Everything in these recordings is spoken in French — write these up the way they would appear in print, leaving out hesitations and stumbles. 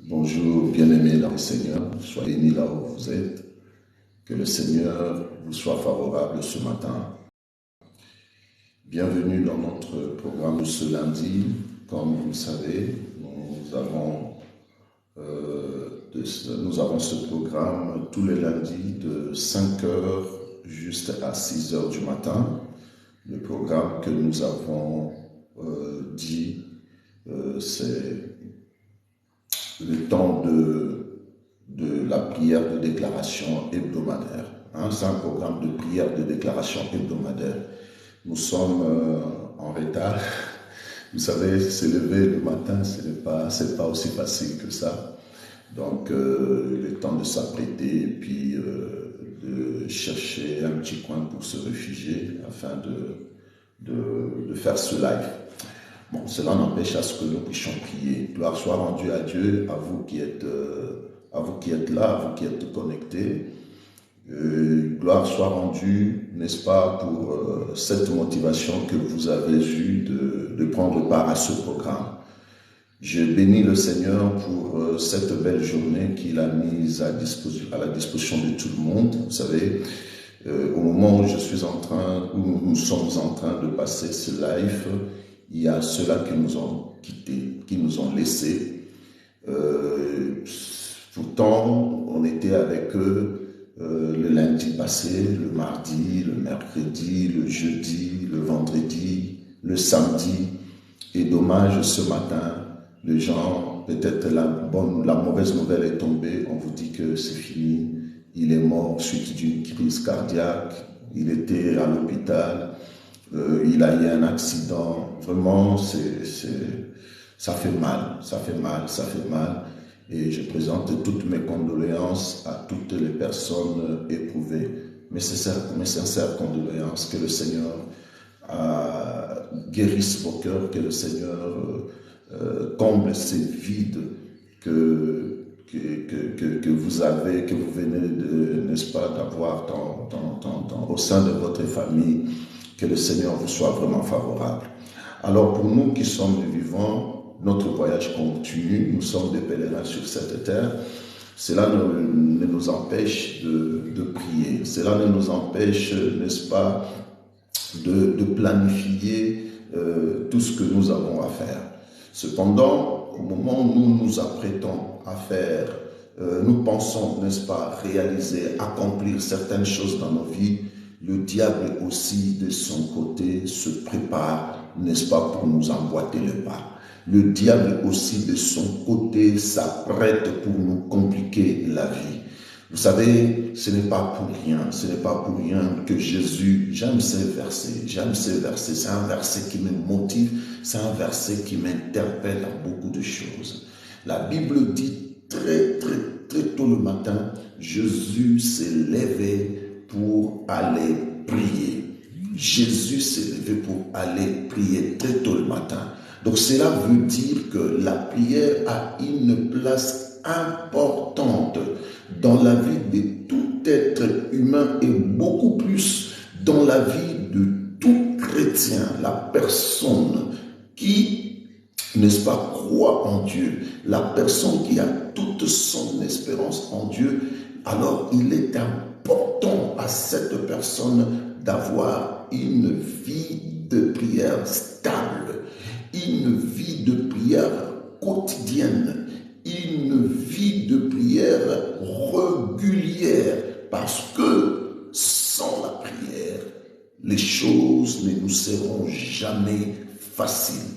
Bonjour, bien-aimés dans le Seigneur, soyez bénis là où vous êtes, que le Seigneur vous soit favorable ce matin. Bienvenue dans notre programme de ce lundi. Comme vous le savez, nous avons ce programme tous les lundis de 5 heures juste à 6 heures du matin. Le programme que nous avons c'est le temps de la prière de déclaration hebdomadaire. C'est un programme de prière de déclaration hebdomadaire. Nous sommes en retard. Vous savez, se lever le matin, c'est pas aussi facile que ça. Donc, le temps de s'apprêter et puis de chercher un petit coin pour se réfugier afin de faire ce live. Bon, cela n'empêche à ce que nous puissions prier. Gloire soit rendue à Dieu, à vous qui êtes là, à vous qui êtes connectés. Gloire soit rendue, n'est-ce pas, pour cette motivation que vous avez eue de prendre part à ce programme. Je bénis le Seigneur pour cette belle journée qu'il a mise à la disposition de tout le monde. Vous savez, au moment où nous sommes en train de passer ce live, il y a ceux-là qui nous ont quittés, qui nous ont laissés. Pourtant, on était avec eux le lundi passé, le mardi, le mercredi, le jeudi, le vendredi, le samedi. Et dommage, ce matin, les gens, peut-être la mauvaise nouvelle est tombée, on vous dit que c'est fini. Il est mort suite d'une crise cardiaque, il était à l'hôpital. Il a eu un accident, vraiment, ça fait mal. Et je présente toutes mes condoléances à toutes les personnes éprouvées. Mes sincères condoléances, que le Seigneur guérisse vos cœurs, que le Seigneur comble ces vides que vous avez, que vous venez n'est-ce pas, d'avoir au sein de votre famille. Que le Seigneur vous soit vraiment favorable. Alors pour nous qui sommes des vivants, notre voyage continue, nous sommes des pèlerins sur cette terre. Cela ne nous empêche de prier, cela ne nous empêche, n'est-ce pas, de planifier tout ce que nous avons à faire. Cependant, au moment où nous nous apprêtons à faire, nous pensons, n'est-ce pas, réaliser, accomplir certaines choses dans nos vies, le diable aussi, de son côté, se prépare, n'est-ce pas, pour nous emboîter le pas. Le diable aussi, de son côté, s'apprête pour nous compliquer la vie. Vous savez, ce n'est pas pour rien que Jésus, j'aime ces versets, c'est un verset qui me motive, c'est un verset qui m'interpelle à beaucoup de choses. La Bible dit très tôt le matin, Jésus s'est levé pour aller prier. Jésus s'est levé pour aller prier très tôt le matin. Donc cela veut dire que la prière a une place importante dans la vie de tout être humain et beaucoup plus dans la vie de tout chrétien. La personne qui, n'est-ce pas, croit en Dieu, la personne qui a toute son espérance en Dieu, alors il est important à cette personne d'avoir une vie de prière stable, une vie de prière quotidienne, une vie de prière régulière, parce que sans la prière, les choses ne nous seront jamais faciles.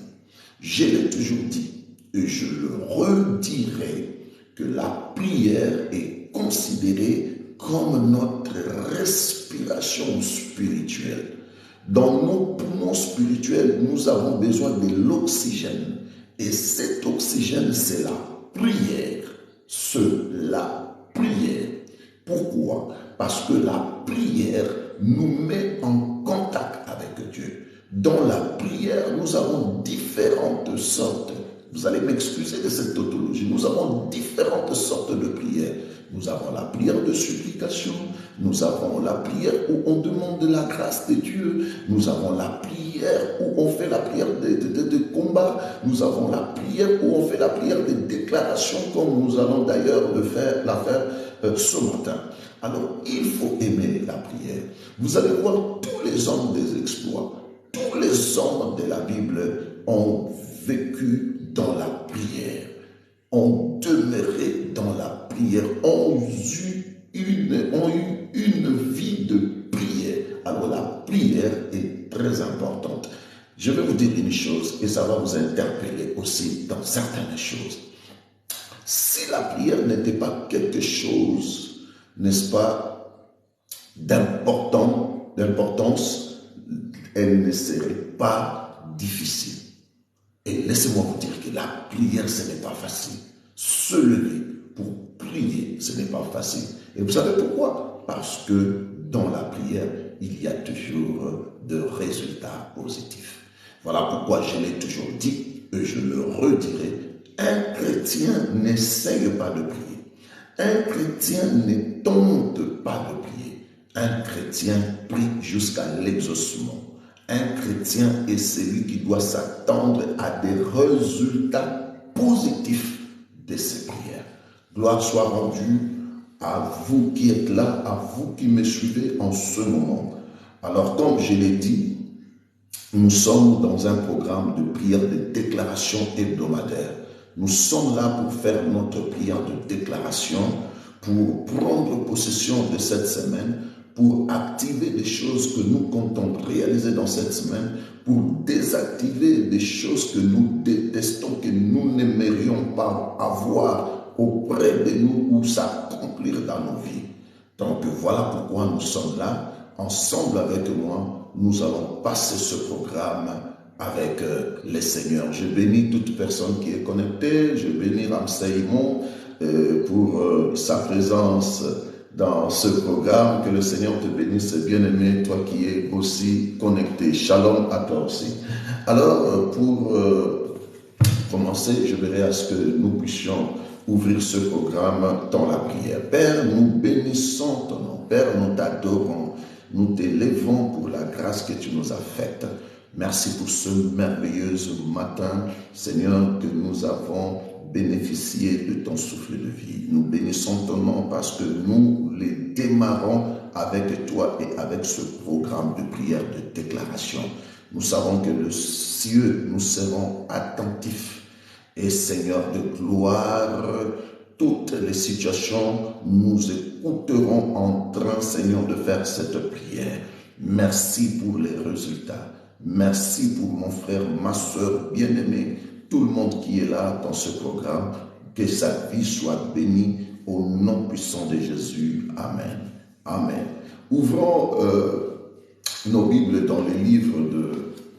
Je l'ai toujours dit et je le redirai que la prière est considérée comme notre respiration spirituelle. Dans nos poumons spirituels, nous avons besoin de l'oxygène. Et cet oxygène, c'est la prière. La prière. Pourquoi? Parce que la prière nous met en contact avec Dieu. Dans la prière, nous avons différentes sortes. Vous allez m'excuser de cette tautologie. Nous avons différentes sortes de prières. Nous avons la prière de supplication, nous avons la prière où on demande la grâce de Dieu, nous avons la prière où on fait la prière de combat, nous avons la prière où on fait la prière de déclaration déclaration comme nous allons d'ailleurs la faire ce matin. Alors, il faut aimer la prière. Vous allez voir tous les hommes des exploits, tous les hommes de la Bible ont vécu dans la prière, ont demeuré dans la prière, ont eu une vie de prière. Alors la prière est très importante. Je vais vous dire une chose et ça va vous interpeller aussi dans certaines choses. Si la prière n'était pas quelque chose, n'est-ce pas, d'importance, elle ne serait pas difficile. Et laissez-moi vous dire que la prière, ce n'est pas facile. Se lever pour prier, ce n'est pas facile. Et vous savez pourquoi? Parce que dans la prière, il y a toujours de résultats positifs. Voilà pourquoi je l'ai toujours dit et je le redirai. Un chrétien n'essaye pas de prier. Un chrétien ne tente pas de prier. Un chrétien prie jusqu'à l'exaucement. Un chrétien est celui qui doit s'attendre à des résultats positifs de ses prières. Gloire soit rendue à vous qui êtes là, à vous qui me suivez en ce moment. Alors, comme je l'ai dit, nous sommes dans un programme de prière de déclaration hebdomadaire. Nous sommes là pour faire notre prière de déclaration, pour prendre possession de cette semaine, pour activer des choses que nous comptons réaliser dans cette semaine, pour désactiver des choses que nous détestons, que nous n'aimerions pas avoir auprès de nous ou s'accomplir dans nos vies. Donc voilà pourquoi nous sommes là. Ensemble avec moi, nous allons passer ce programme avec le Seigneur. Je bénis toute personne qui est connectée. Je bénis Ramsaïmon pour sa présence dans ce programme. Que le Seigneur te bénisse, bien-aimé, toi qui es aussi connecté. Shalom à toi aussi. Alors, pour commencer, je verrai à ce que nous puissions ouvrir ce programme dans la prière. Père, nous bénissons ton nom. Père, nous t'adorons. Nous t'élèvons pour la grâce que tu nous as faite. Merci pour ce merveilleux matin, Seigneur, que nous avons bénéficié de ton souffle de vie. Nous bénissons ton nom parce que nous les démarrons avec toi et avec ce programme de prière de déclaration. Nous savons que le ciel, nous serons attentifs. Et Seigneur de gloire, toutes les situations, nous écouterons en train, Seigneur, de faire cette prière. Merci pour les résultats. Merci pour mon frère, ma soeur bien-aimée, tout le monde qui est là dans ce programme. Que sa vie soit bénie au nom puissant de Jésus. Amen. Amen. Ouvrons nos Bibles dans les livres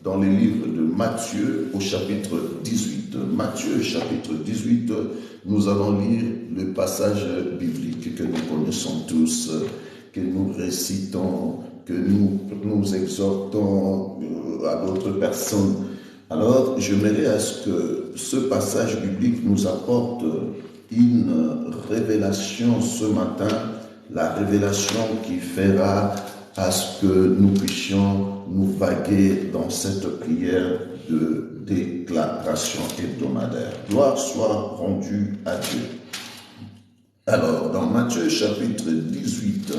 de Matthieu au chapitre 18. Matthieu chapitre 18, nous allons lire le passage biblique que nous connaissons tous, que nous récitons, que nous exhortons à d'autres personnes. Alors, j'aimerais à ce que ce passage biblique nous apporte une révélation ce matin, la révélation qui fera à ce que nous puissions nous vaguer dans cette prière de déclaration hebdomadaire. Gloire soit rendue à Dieu. Alors, dans Matthieu chapitre 18,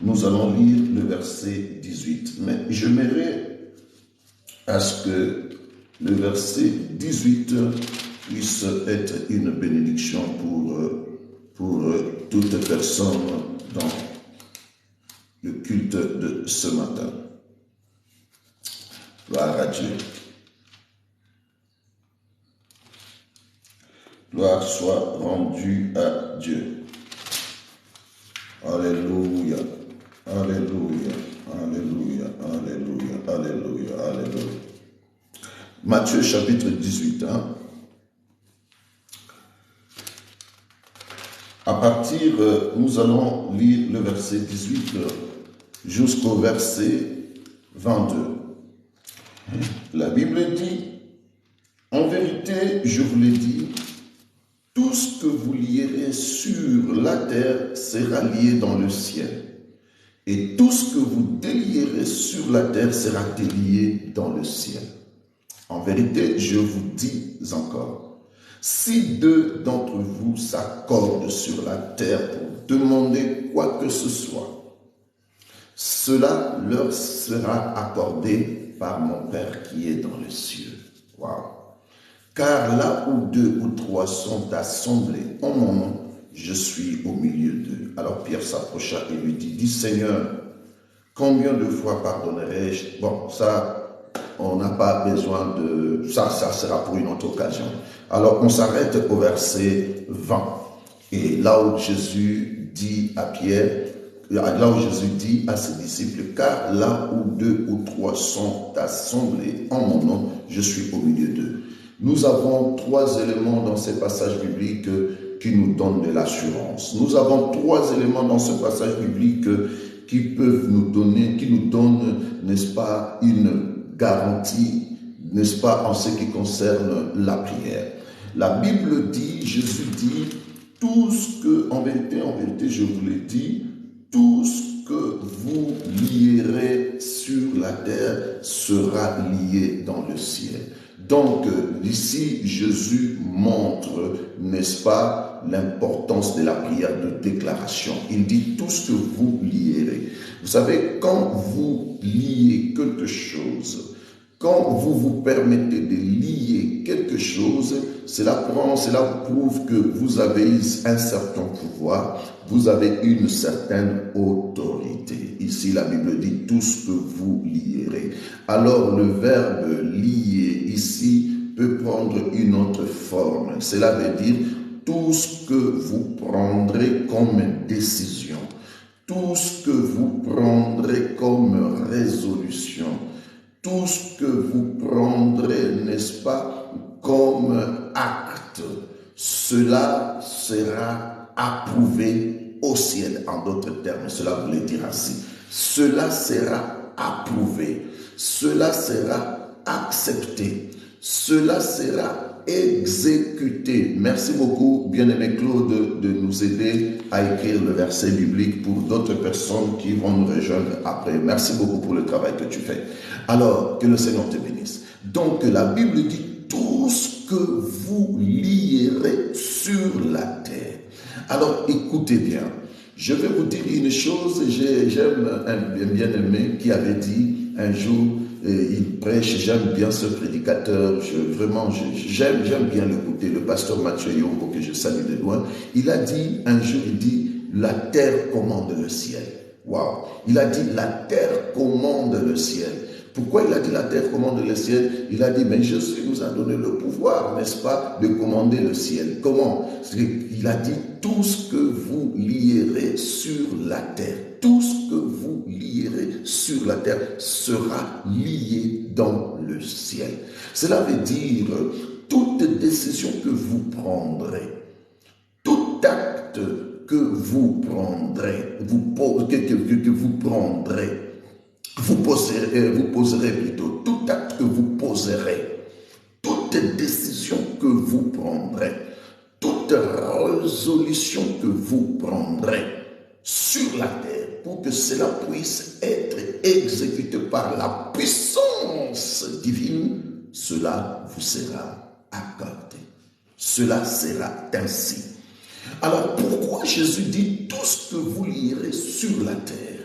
nous allons lire le verset 18. Mais j'aimerais à ce que le verset 18 puisse être une bénédiction pour toute personne dans le culte de ce matin. Gloire à Dieu. Gloire soit rendue à Dieu. Alléluia. Alléluia. Alléluia. Alléluia. Alléluia. Alléluia. Matthieu chapitre 18. À partir, nous allons lire le verset 18 jusqu'au verset 22. La Bible dit, en vérité, je vous l'ai dit, tout ce que vous lierez sur la terre sera lié dans le ciel. Et tout ce que vous délierez sur la terre sera délié dans le ciel. En vérité, je vous dis encore, Si deux d'entre vous s'accordent sur la terre pour demander quoi que ce soit, cela leur sera accordé par mon Père qui est dans les cieux. Waouh! Car là où deux ou trois sont assemblés en mon nom, je suis au milieu d'eux. Alors Pierre s'approcha et lui dit, Seigneur, combien de fois pardonnerai-je? Bon, ça, on n'a pas besoin de... Ça sera pour une autre occasion. Alors, on s'arrête au verset 20. Et là où Jésus dit à Pierre, là où Jésus dit à ses disciples, car là où deux ou trois sont assemblés en mon nom, je suis au milieu d'eux. Nous avons trois éléments dans ces passages bibliques qui nous donnent de l'assurance. Nous avons trois éléments dans ce passage biblique qui peuvent nous donner, qui nous donnent, n'est-ce pas, une garantie, n'est-ce pas, en ce qui concerne la prière. La Bible dit, Jésus dit, tout ce que, en vérité, je vous l'ai dit, tout ce que vous lierez sur la terre sera lié dans le ciel. Donc, ici, Jésus montre, n'est-ce pas, l'importance de la prière de déclaration. Il dit tout ce que vous lierez. Vous savez, quand vous liez quelque chose, quand vous vous permettez de lier quelque chose, cela prouve que vous avez un certain pouvoir, vous avez une certaine autorité. Ici, la Bible dit tout ce que vous lierez. Alors, le verbe lier ici peut prendre une autre forme. Cela veut dire tout ce que vous prendrez comme décision, tout ce que vous prendrez comme résolution, tout ce que vous prendrez, n'est-ce pas, comme acte, cela sera approuvé au ciel. En d'autres termes, cela voulait dire ainsi. Cela sera approuvé, cela sera accepté, cela sera exécuté. Merci beaucoup, bien-aimé Claude, de nous aider à écrire le verset biblique pour d'autres personnes qui vont nous rejoindre après. Merci beaucoup pour le travail que tu fais. Alors, que le Seigneur te bénisse. Donc, la Bible dit tout ce que vous lierez sur la terre. Alors, écoutez bien. Je vais vous dire une chose. J'aime un bien-aimé qui avait dit un jour, il prêche, j'aime bien ce prédicateur, j'aime bien l'écouter, le pasteur Mathieu Yongo, que je salue de loin. Il a dit, un jour, il dit, la terre commande le ciel. Waouh! Il a dit, la terre commande le ciel. Pourquoi il a dit la terre commande le ciel? Il a dit, mais Jésus nous a donné le pouvoir, n'est-ce pas, de commander le ciel. Comment? Il a dit, tout ce que vous lierez sur la terre, tout ce que vous lierez sur la terre sera lié dans le ciel. Cela veut dire, toute décision que vous prendrez, tout acte que vous prendrez, vous poserez plutôt, tout acte que vous poserez, toute décision que vous prendrez, toute résolution que vous prendrez sur la terre pour que cela puisse être exécuté par la puissance divine, cela vous sera accordé. Cela sera ainsi. Alors pourquoi Jésus dit tout ce que vous lierez sur la terre?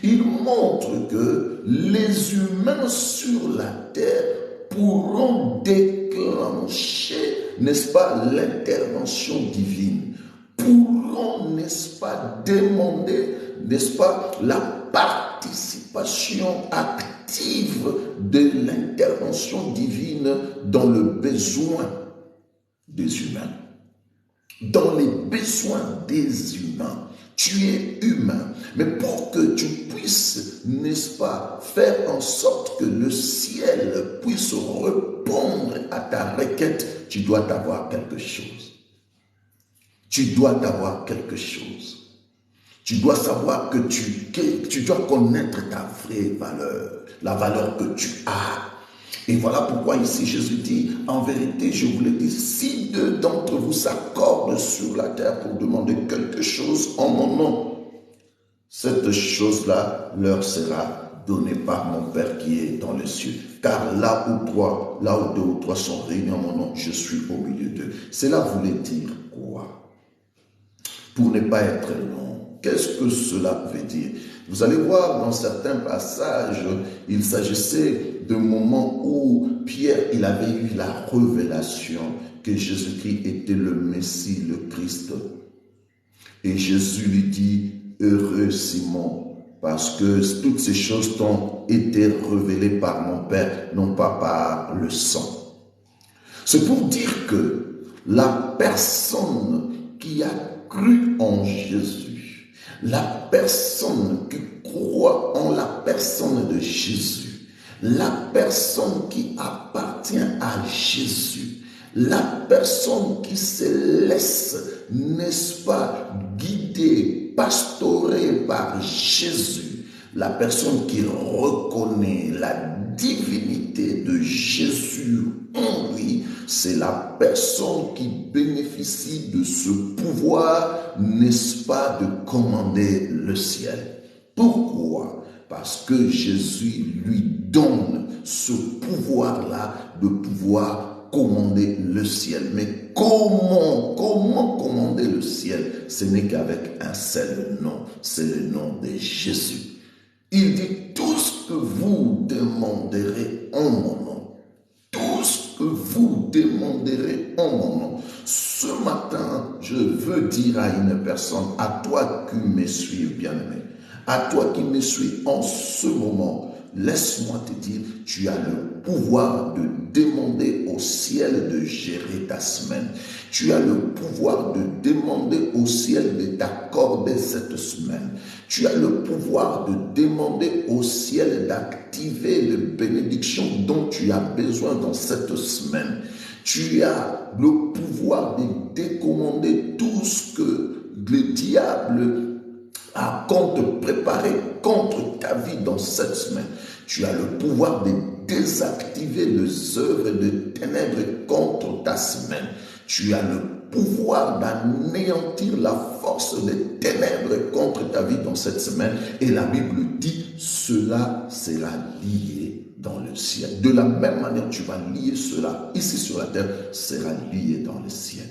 Il montre que les humains sur la terre pourront déclencher, n'est-ce pas, l'intervention divine, pourront, n'est-ce pas, demander, n'est-ce pas, la participation active de l'intervention divine dans le besoin des humains. Dans les besoins des humains. Tu es humain, mais pour que tu puisses, n'est-ce pas, faire en sorte que le ciel puisse répondre à ta requête, tu dois avoir quelque chose. Tu dois avoir quelque chose. Tu dois savoir que tu dois connaître ta vraie valeur, la valeur que tu as. Et voilà pourquoi ici Jésus dit, en vérité, je vous le dis, si deux d'entre vous s'accordent sur la terre pour demander quelque chose en mon nom, cette chose-là leur sera donné par mon Père qui est dans les cieux. Car là où deux ou trois sont réunis en mon nom, je suis au milieu d'eux. Cela voulait dire quoi? Pour ne pas être long, qu'est-ce que cela veut dire? Vous allez voir dans certains passages, il s'agissait de moments où Pierre, il avait eu la révélation que Jésus-Christ était le Messie, le Christ. Et Jésus lui dit, heureux Simon, parce que toutes ces choses t'ont été révélées par mon Père, non pas par le sang. C'est pour dire que la personne qui a cru en Jésus, la personne qui croit en la personne de Jésus, la personne qui appartient à Jésus, la personne qui se laisse, n'est-ce pas, guider, pastorer par Jésus, la personne qui reconnaît la divinité de Jésus en lui, c'est la personne qui bénéficie de ce pouvoir, n'est-ce pas, de commander le ciel. Pourquoi? Parce que Jésus lui donne ce pouvoir-là de pouvoir commander le ciel. Mais comment commander le ciel? Ce n'est qu'avec un seul nom, c'est le nom de Jésus. Il dit, tout ce que vous demanderez en mon nom, tout ce que vous demanderez en mon nom. Ce matin, je veux dire à une personne, à toi qui me suis, bien-aimé, à toi qui me suis en ce moment, laisse-moi te dire, tu as le pouvoir de demander au ciel de gérer ta semaine. Tu as le pouvoir de demander au ciel de t'accorder cette semaine. Tu as le pouvoir de demander au ciel d'activer les bénédictions dont tu as besoin dans cette semaine. Tu as le pouvoir de décommander tout ce que le diable a compte préparé contre ta vie dans cette semaine. Tu as le pouvoir de désactiver les œuvres de ténèbres contre ta semaine. Tu as le pouvoir d'anéantir la force des ténèbres contre ta vie dans cette semaine. Et la Bible dit, cela sera lié dans le ciel. De la même manière, tu vas lier cela ici sur la terre, sera lié dans le ciel.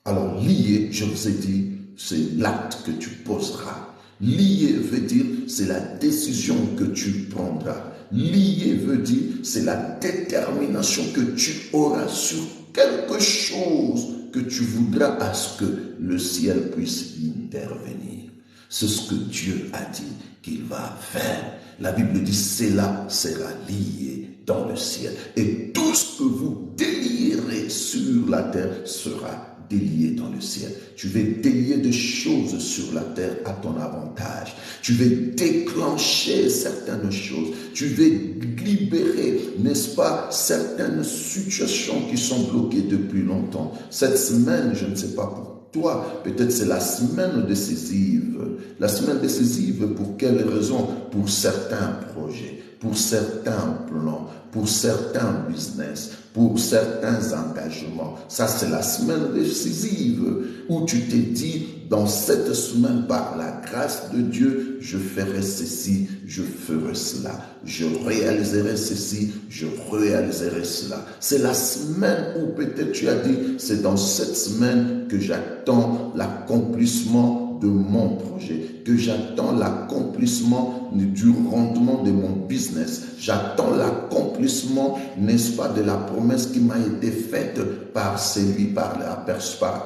Alors, lié, je vous ai dit, c'est l'acte que tu poseras. Lier veut dire, c'est la décision que tu prendras. Lier veut dire, c'est la détermination que tu auras sur quelque chose que tu voudras à ce que le ciel puisse intervenir. C'est ce que Dieu a dit qu'il va faire. La Bible dit, cela sera lié dans le ciel. Et tout ce que vous délierez sur la terre sera délié dans le ciel. Tu vas délier des choses sur la terre à ton avantage. Tu vas déclencher certaines choses. Tu vas libérer, n'est-ce pas, certaines situations qui sont bloquées depuis longtemps. Cette semaine, je ne sais pas pour toi, peut-être c'est la semaine décisive. La semaine décisive, pour quelle raison? Pour certains projets, pour certains plans, pour certains business, pour certains engagements. Ça, c'est la semaine décisive où tu t'es dit, dans cette semaine, par la grâce de Dieu, je ferai ceci, je ferai cela. Je réaliserai ceci, je réaliserai cela. C'est la semaine où peut-être tu as dit, c'est dans cette semaine que j'attends l'accomplissement de mon projet, que j'attends l'accomplissement du rendement de mon business. J'attends l'accomplissement, n'est-ce pas, de la promesse qui m'a été faite par celui, par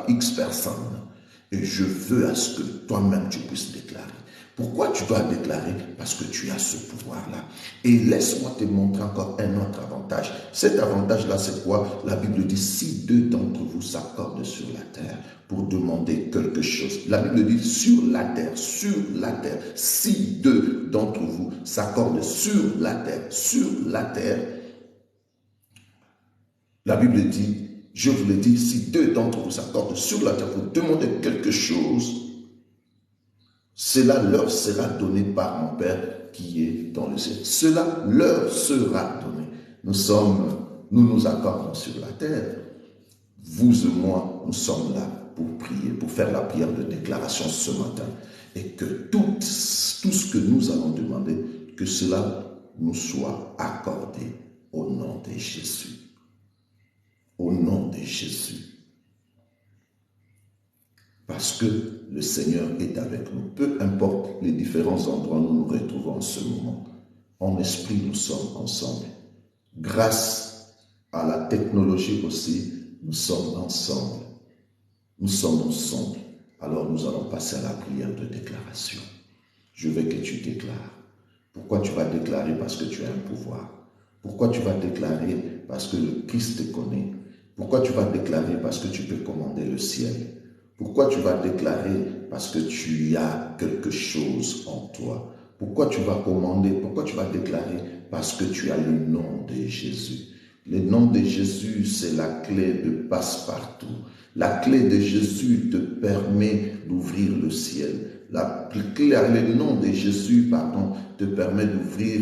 X personne. Et je veux à ce que toi-même tu puisses déclarer. Pourquoi tu dois déclarer? Parce que tu as ce pouvoir-là. Et laisse-moi te montrer encore un autre avantage. Cet avantage-là, c'est quoi? La Bible dit, si deux d'entre vous s'accordent sur la terre pour demander quelque chose. La Bible dit, sur la terre, si deux d'entre vous s'accordent sur la terre, la Bible dit, je vous l'ai dit, si deux d'entre vous s'accordent sur la terre pour demander quelque chose, cela leur sera donné par mon Père qui est dans le ciel. Cela leur sera donné. Nous nous accordons sur la terre. Vous et moi, nous sommes là pour prier, pour faire la prière de déclaration ce matin. Et que tout ce que nous allons demander, que cela nous soit accordé au nom de Jésus. Au nom de Jésus. Parce que le Seigneur est avec nous. Peu importe les différents endroits où nous nous retrouvons en ce moment. En esprit, nous sommes ensemble. Grâce à la technologie aussi, nous sommes ensemble. Nous sommes ensemble. Alors nous allons passer à la prière de déclaration. Je veux que tu déclares. Pourquoi tu vas déclarer? Parce que tu as un pouvoir. Pourquoi tu vas déclarer? Parce que le Christ te connaît. Pourquoi tu vas déclarer? Parce que tu peux commander le ciel. Pourquoi tu vas déclarer? Parce que tu as quelque chose en toi. Pourquoi tu vas commander? Pourquoi tu vas déclarer? Parce que tu as le nom de Jésus. Le nom de Jésus, c'est la clé de passe-partout. La clé de Jésus te permet d'ouvrir le ciel. Le nom de Jésus, te permet d'ouvrir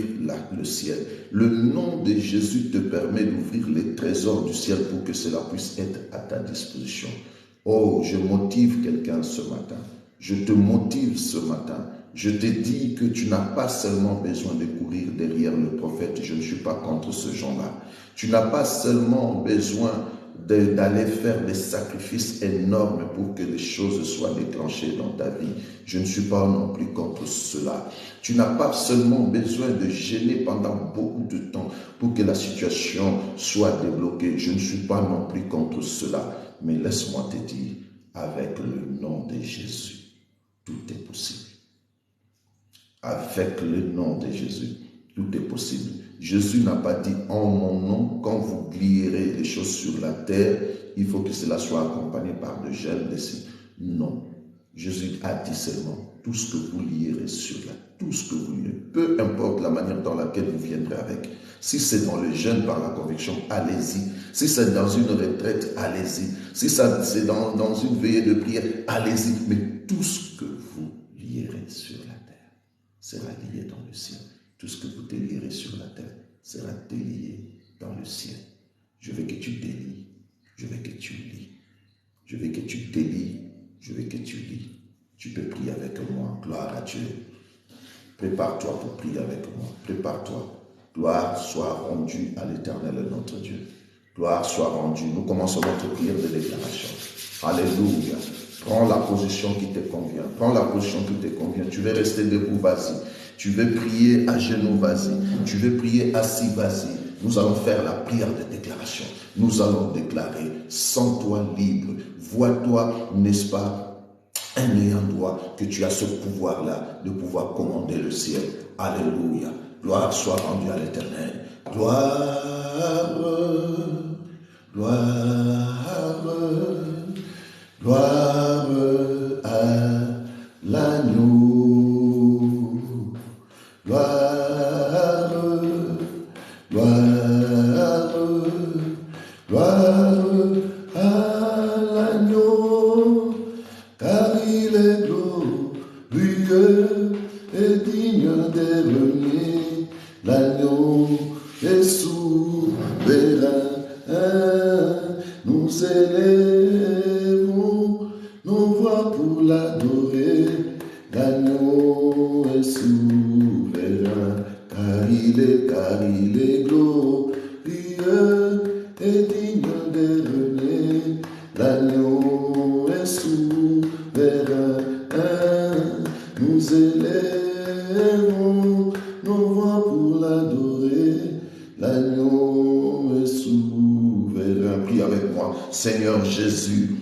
le ciel. Le nom de Jésus te permet d'ouvrir les trésors du ciel pour que cela puisse être à ta disposition. Oh, je motive quelqu'un ce matin. Je te motive ce matin. Je te dis que tu n'as pas seulement besoin de courir derrière le prophète. Je ne suis pas contre ce genre-là. Tu n'as pas seulement besoin d'aller faire des sacrifices énormes pour que les choses soient déclenchées dans ta vie. Je ne suis pas non plus contre cela. Tu n'as pas seulement besoin de gêner pendant beaucoup de temps pour que la situation soit débloquée. Je ne suis pas non plus contre cela. Mais laisse-moi te dire, avec le nom de Jésus, tout est possible. Avec le nom de Jésus, tout est possible. Jésus n'a pas dit en mon nom, quand vous lierez les choses sur la terre, il faut que cela soit accompagné par de gel dessus. Non. Jésus a dit seulement tout ce que vous lierez sur la terre, tout ce que vous lierez, peu importe la manière dans laquelle vous viendrez avec. Si c'est dans le jeûne par la conviction, allez-y. Si c'est dans une retraite, allez-y. Si c'est dans une veillée de prière, allez-y. Mais tout ce que vous lierez sur la terre sera lié dans le ciel. Tout ce que vous délierez sur la terre sera délié dans le ciel. Je veux que tu délies. Je veux que tu lis. Je veux que tu délies. Je veux que tu lis. Tu peux prier avec moi. Gloire à Dieu. Prépare-toi pour prier avec moi. Prépare-toi. Gloire soit rendue à l'Éternel, notre Dieu. Gloire soit rendue. Nous commençons notre prière de déclaration. Alléluia. Prends la position qui te convient. Prends la position qui te convient. Tu veux rester debout, vas-y. Tu veux prier à genoux, vas-y. Tu veux prier assis, vas-y. Nous allons faire la prière de déclaration. Nous allons déclarer, sens-toi libre. Vois-toi, n'est-ce pas, un ayant droit, que tu as ce pouvoir-là de pouvoir commander le ciel. Alléluia. Gloire soit rendue à l'Éternel. Gloire, gloire, gloire à l'agneau. Gloire, gloire, gloire à l'agneau, car il est glorieux et digne de renier. L'agneau est souverain. Nous élèvons nos voix pour l'adorer. L'agneau est souverain, car il est glorieux et digne de renier. L'agneau est souverain. Nous élèvons nos voix pour l'adorer. L'agneau est souverain. Prie avec moi. Seigneur Jésus,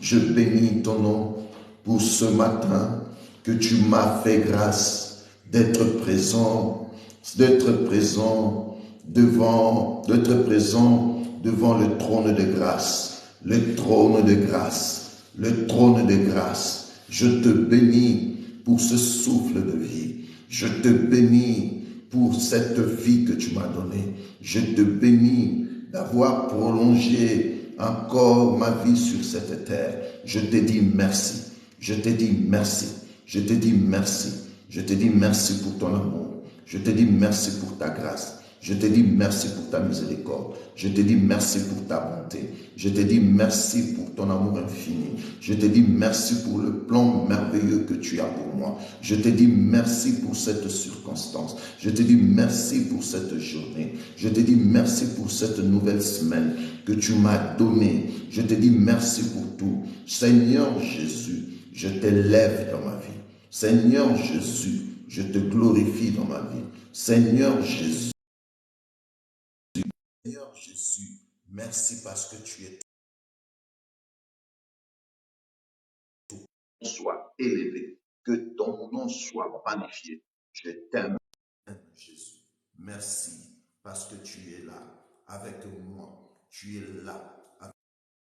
je bénis ton nom pour ce matin que tu m'as fait grâce d'être présent devant le trône de grâce. Le trône de grâce. Le trône de grâce. Je te bénis pour ce souffle de vie. Je te bénis pour cette vie que tu m'as donnée. Je te bénis d'avoir prolongé encore ma vie sur cette terre. Je te dis merci. Je te dis merci. Je te dis merci. Je te dis merci pour ton amour. Je te dis merci pour ta grâce. Je te dis merci pour ta miséricorde. Je te dis merci pour ta bonté. Je te dis merci pour ton amour infini. Je te dis merci pour le plan merveilleux que tu as pour moi. Je te dis merci pour cette circonstance. Je te dis merci pour cette journée. Je te dis merci pour cette nouvelle semaine que tu m'as donnée. Je te dis merci pour tout. Seigneur Jésus, je t'élève dans ma vie. Seigneur Jésus, je te glorifie dans ma vie. Seigneur Jésus, merci parce que tu es tout. Sois élevé, que ton nom soit magnifié. Je t'aime, Jésus. Merci parce que tu es là avec moi. Tu es là avec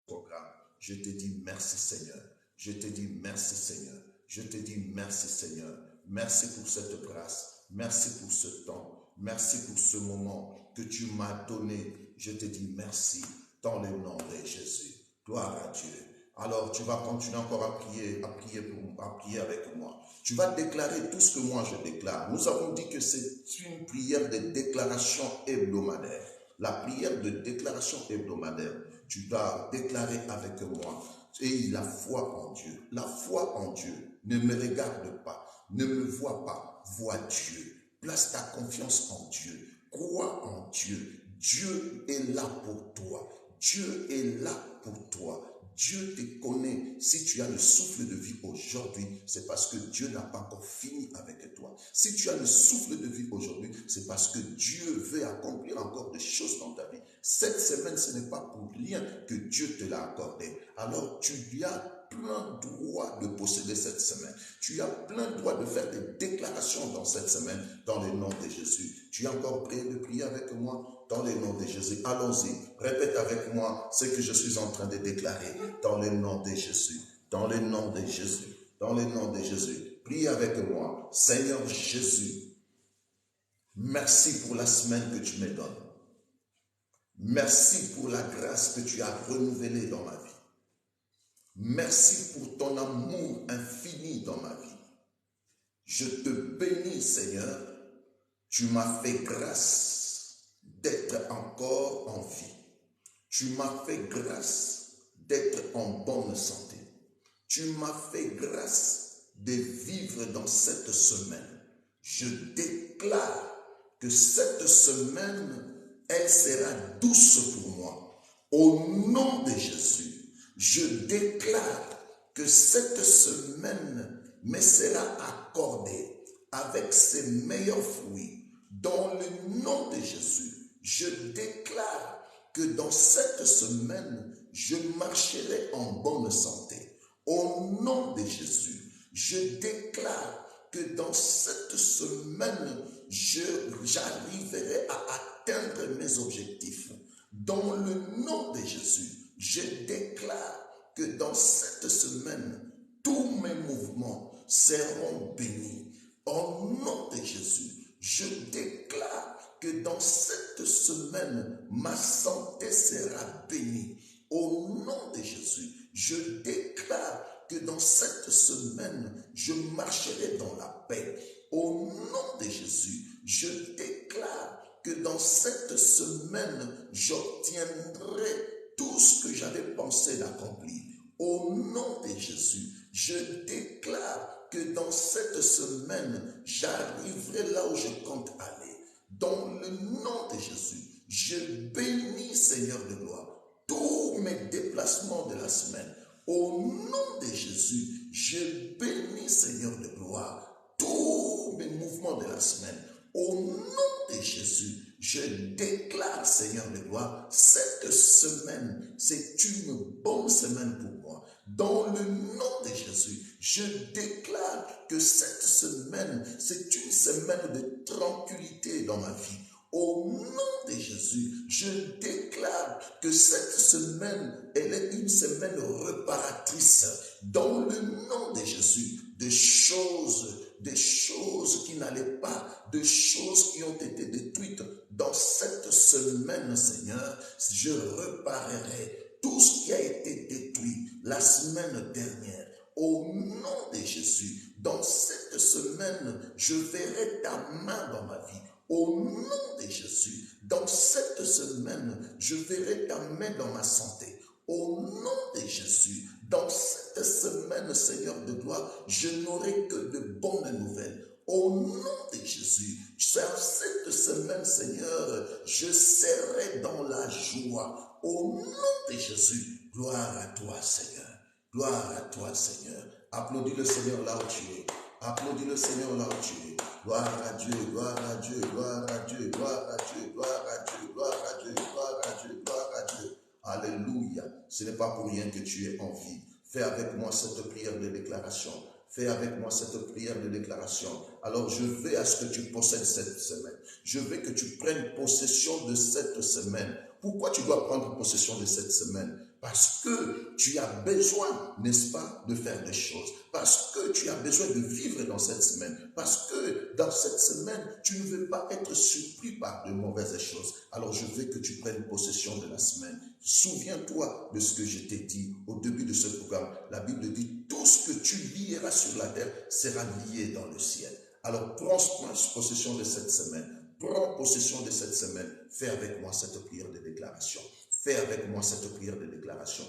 le programme. Je te dis merci Seigneur. Je te dis merci Seigneur. Je te dis merci Seigneur. Merci pour cette grâce. Merci pour ce temps. Merci pour ce moment que tu m'as donné. Je te dis merci dans le nom de Jésus. Gloire à Dieu. Alors tu vas continuer encore à prier avec moi. Tu vas déclarer tout ce que moi je déclare. Nous avons dit que c'est une prière de déclaration hebdomadaire. La prière de déclaration hebdomadaire, tu dois déclarer avec moi. Et la foi en Dieu. La foi en Dieu. Ne me regarde pas. Ne me vois pas. Vois Dieu. Place ta confiance en Dieu. Crois en Dieu. Dieu est là pour toi. Dieu est là pour toi. Dieu te connaît. Si tu as le souffle de vie aujourd'hui, c'est parce que Dieu n'a pas encore fini avec toi. Si tu as le souffle de vie aujourd'hui, c'est parce que Dieu veut accomplir encore des choses dans ta vie. Cette semaine, ce n'est pas pour rien que Dieu te l'a accordé. Alors, tu as plein droit de posséder cette semaine. Tu as plein droit de faire des déclarations dans cette semaine, dans le nom de Jésus. Tu as encore prêt de prier avec moi? Dans le nom de Jésus, allons-y. Répète avec moi ce que je suis en train de déclarer. Dans le nom de Jésus. Dans le nom de Jésus. Dans le nom de Jésus. Prie avec moi. Seigneur Jésus, merci pour la semaine que tu me donnes. Merci pour la grâce que tu as renouvelée dans ma vie. Merci pour ton amour infini dans ma vie. Je te bénis, Seigneur. Tu m'as fait grâce d'être encore en vie. Tu m'as fait grâce d'être en bonne santé. Tu m'as fait grâce de vivre dans cette semaine. Je déclare que cette semaine, elle sera douce pour moi. Au nom de Jésus, je déclare que cette semaine me sera accordée avec ses meilleurs fruits. Dans le nom de Jésus, je déclare que dans cette semaine, je marcherai en bonne santé. Au nom de Jésus, je déclare que dans cette semaine, j'arriverai à atteindre mes objectifs. Dans le nom de Jésus, je déclare que dans cette semaine, tous mes mouvements seront bénis. Au nom de Jésus, je déclare que dans cette semaine, ma santé sera bénie. Au nom de Jésus, je déclare que dans cette semaine, je marcherai dans la paix. Au nom de Jésus, je déclare que dans cette semaine, j'obtiendrai tout ce que j'avais pensé d'accomplir. Au nom de Jésus, je déclare que dans cette semaine, j'arriverai là où je compte aller. Dans le nom de Jésus, je bénis, Seigneur de gloire, tous mes déplacements de la semaine. Au nom de Jésus, je bénis, Seigneur de gloire, tous mes mouvements de la semaine. Au nom de Jésus, je déclare, Seigneur de gloire, cette semaine, c'est une bonne semaine pour moi. Dans le nom de Jésus, je déclare que cette semaine, c'est une semaine de tranquillité dans ma vie. Au nom de Jésus, je déclare que cette semaine, elle est une semaine réparatrice. Dans le nom de Jésus, des choses qui n'allaient pas, des choses qui ont été détruites. Dans cette semaine, Seigneur, je réparerai tout ce qui a été détruit la semaine dernière. Au nom de Jésus, dans cette semaine, je verrai ta main dans ma vie. Au nom de Jésus, dans cette semaine, je verrai ta main dans ma santé. Au nom de Jésus, dans cette semaine, Seigneur de gloire, je n'aurai que de bonnes nouvelles. Au nom de Jésus, cette semaine, Seigneur, je serai dans la joie. Au nom de Jésus, gloire à toi, Seigneur. Gloire à toi, Seigneur. Applaudis le Seigneur là où tu es. Applaudis le Seigneur là où tu es. Gloire à Dieu, gloire à Dieu, gloire à Dieu, gloire à Dieu, gloire à Dieu, gloire à Dieu, gloire à Dieu, gloire à Dieu. Alléluia. Ce n'est pas pour rien que tu es en vie. Fais avec moi cette prière de déclaration. Fais avec moi cette prière de déclaration. Alors je veux à ce que tu possèdes cette semaine. Je veux que tu prennes possession de cette semaine. Pourquoi tu dois prendre possession de cette semaine? Parce que tu as besoin, n'est-ce pas, de faire des choses. Parce que tu as besoin de vivre dans cette semaine. Parce que dans cette semaine, tu ne veux pas être surpris par de mauvaises choses. Alors je veux que tu prennes possession de la semaine. Souviens-toi de ce que je t'ai dit au début de ce programme. La Bible dit, tout ce que tu lieras sur la terre sera lié dans le ciel. Alors prends possession de cette semaine. Prends possession de cette semaine. Fais avec moi cette prière de déclaration. Fais avec moi cette prière de déclaration.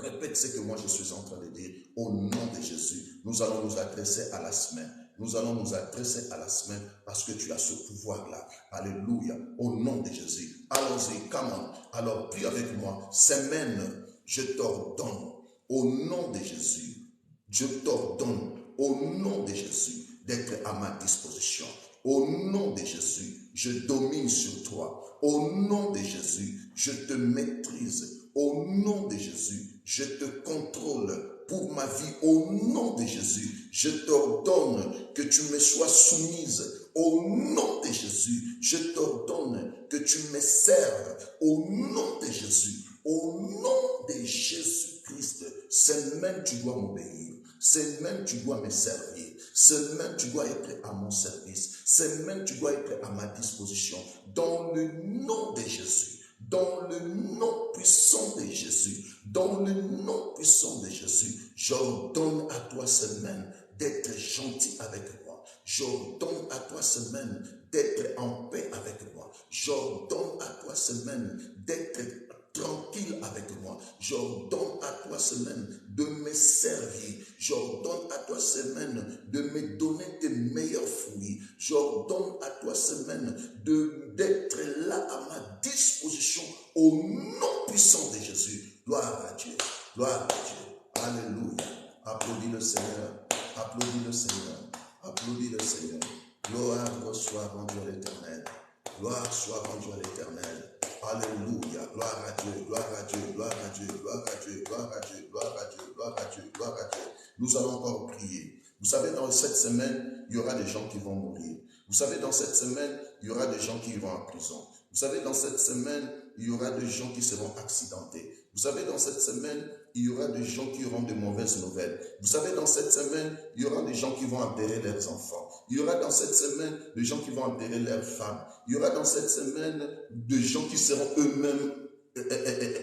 Répète ce que moi je suis en train de dire. Au nom de Jésus, nous allons nous adresser à la semaine. Nous allons nous adresser à la semaine parce que tu as ce pouvoir-là. Alléluia. Au nom de Jésus. Allons-y, come on. Alors prie avec moi. Semaine, je t'ordonne. Au nom de Jésus. Je t'ordonne. Au nom de Jésus. D'être à ma disposition. Au nom de Jésus, je domine sur toi. Au nom de Jésus, je te maîtrise. Au nom de Jésus, je te contrôle pour ma vie. Au nom de Jésus, je t'ordonne que tu me sois soumise. Au nom de Jésus, je t'ordonne que tu me serves. Au nom de Jésus, au nom de Jésus-Christ, c'est même tu dois m'obéir. C'est même tu dois me servir. C'est même tu dois être à mon service. C'est même tu dois être à ma disposition. Dans le nom de Jésus. Dans le nom puissant de Jésus. Dans le nom puissant de Jésus. J'ordonne à toi semaine d'être gentil avec moi. J'ordonne à toi semaine d'être en paix avec moi. J'ordonne à toi semaine d'être tranquille avec moi. J'ordonne à toi semaine de me servir. J'ordonne à toi semaine de me donner tes meilleurs fruits. J'ordonne à toi semaine d'être là à ma disposition au nom puissant de Jésus. Gloire à Dieu. Gloire à Dieu. Alléluia. Applaudis le Seigneur. Applaudis le Seigneur. Applaudis le Seigneur. Gloire soit rendue à l'Éternel. Gloire soit rendue à l'Éternel. Alléluia, gloire à Dieu, gloire à Dieu, gloire à Dieu, gloire à Dieu, gloire à Dieu, gloire à Dieu, gloire à Dieu, gloire à Dieu. Nous allons encore prier. Vous savez, dans cette semaine, il y aura des gens qui vont mourir. Vous savez, dans cette semaine, il y aura des gens qui iront en prison. Vous savez, dans cette semaine, il y aura des gens qui seront accidentés. Vous savez, dans cette semaine, il y aura des gens qui auront de mauvaises nouvelles. Vous savez, dans cette semaine, il y aura des gens qui vont enterrer leurs enfants. Il y aura dans cette semaine des gens qui vont enterrer leurs femmes. Il y aura dans cette semaine des gens qui seront eux-mêmes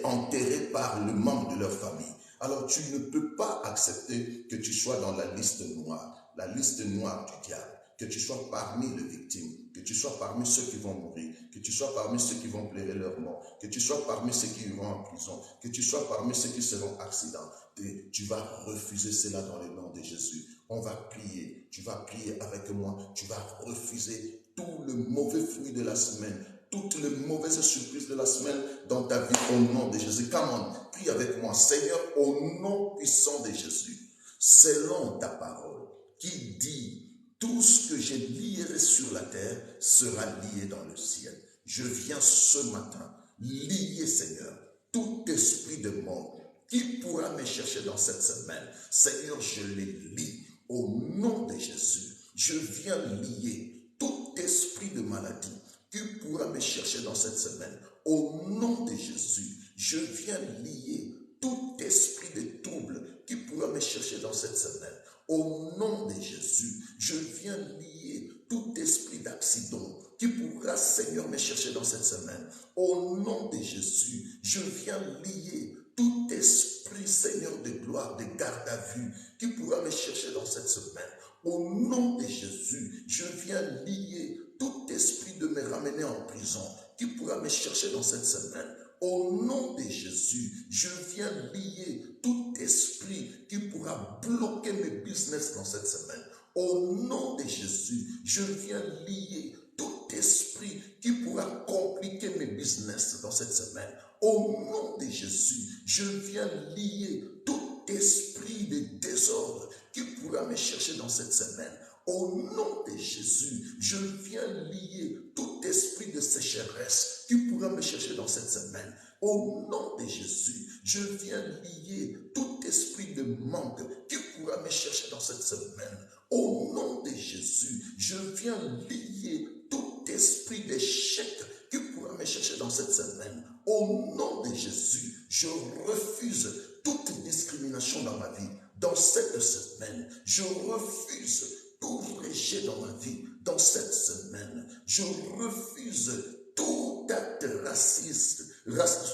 enterrés par le membre de leur famille. Alors, tu ne peux pas accepter que tu sois dans la liste noire du diable. Que tu sois parmi les victimes, que tu sois parmi ceux qui vont mourir, que tu sois parmi ceux qui vont pleurer leur mort, que tu sois parmi ceux qui iront en prison, que tu sois parmi ceux qui seront accidentés. Tu vas refuser cela dans le nom de Jésus. On va prier, tu vas prier avec moi, tu vas refuser tout le mauvais fruit de la semaine, toutes les mauvaises surprises de la semaine dans ta vie au nom de Jésus. Come on, prie avec moi. Seigneur, au nom puissant de Jésus, selon ta parole, qui dit tout ce que j'ai lié sur la terre sera lié dans le ciel. Je viens ce matin lier, Seigneur, tout esprit de mort qui pourra me chercher dans cette semaine. Seigneur, je les lie au nom de Jésus. Je viens lier tout esprit de maladie qui pourra me chercher dans cette semaine. Au nom de Jésus, je viens lier tout esprit de trouble qui pourra me chercher dans cette semaine. Au nom de Jésus, je viens lier tout esprit d'accident qui pourra, Seigneur, me chercher dans cette semaine. Au nom de Jésus, je viens lier tout esprit, Seigneur de gloire, de garde à vue, qui pourra me chercher dans cette semaine. Au nom de Jésus, je viens lier tout esprit de me ramener en prison, qui pourra me chercher dans cette semaine. Au nom de Jésus, je viens lier tout esprit qui pourra bloquer mes business dans cette semaine. Au nom de Jésus, je viens lier tout esprit qui pourra compliquer mes business dans cette semaine. Au nom de Jésus, je viens lier tout esprit de désordre qui pourra me chercher dans cette semaine. Au nom de Jésus, je viens lier tout esprit de sécheresse qui pourra me chercher dans cette semaine. Au nom de Jésus, je viens lier tout esprit de manque qui pourra me chercher dans cette semaine. Au nom de Jésus, je viens lier tout esprit d'échec qui pourra me chercher dans cette semaine. Au nom de Jésus, je refuse toute discrimination dans ma vie. Dans cette semaine, je refuse tout rejet dans ma vie. Dans cette semaine, je refuse tout acte raciste,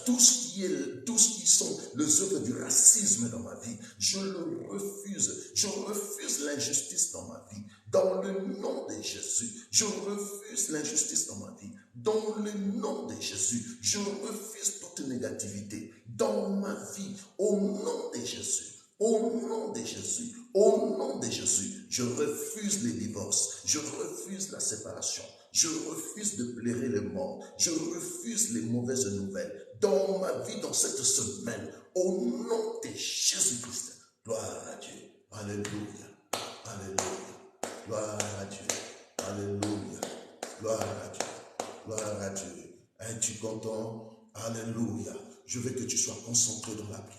tout ce qui sont les œuvres du racisme dans ma vie. Je le refuse. Je refuse l'injustice dans ma vie. Dans le nom de Jésus, je refuse l'injustice dans ma vie. Dans le nom de Jésus, je refuse toute négativité dans ma vie. Au nom de Jésus. Au nom de Jésus, au nom de Jésus, je refuse les divorces, je refuse la séparation, je refuse de pleurer les morts, je refuse les mauvaises nouvelles dans ma vie, dans cette semaine, au nom de Jésus-Christ. Gloire à Dieu, alléluia, alléluia, gloire à Dieu, alléluia, gloire à Dieu, gloire à Dieu. Es-tu content? Alléluia. Je veux que tu sois concentré dans la prière.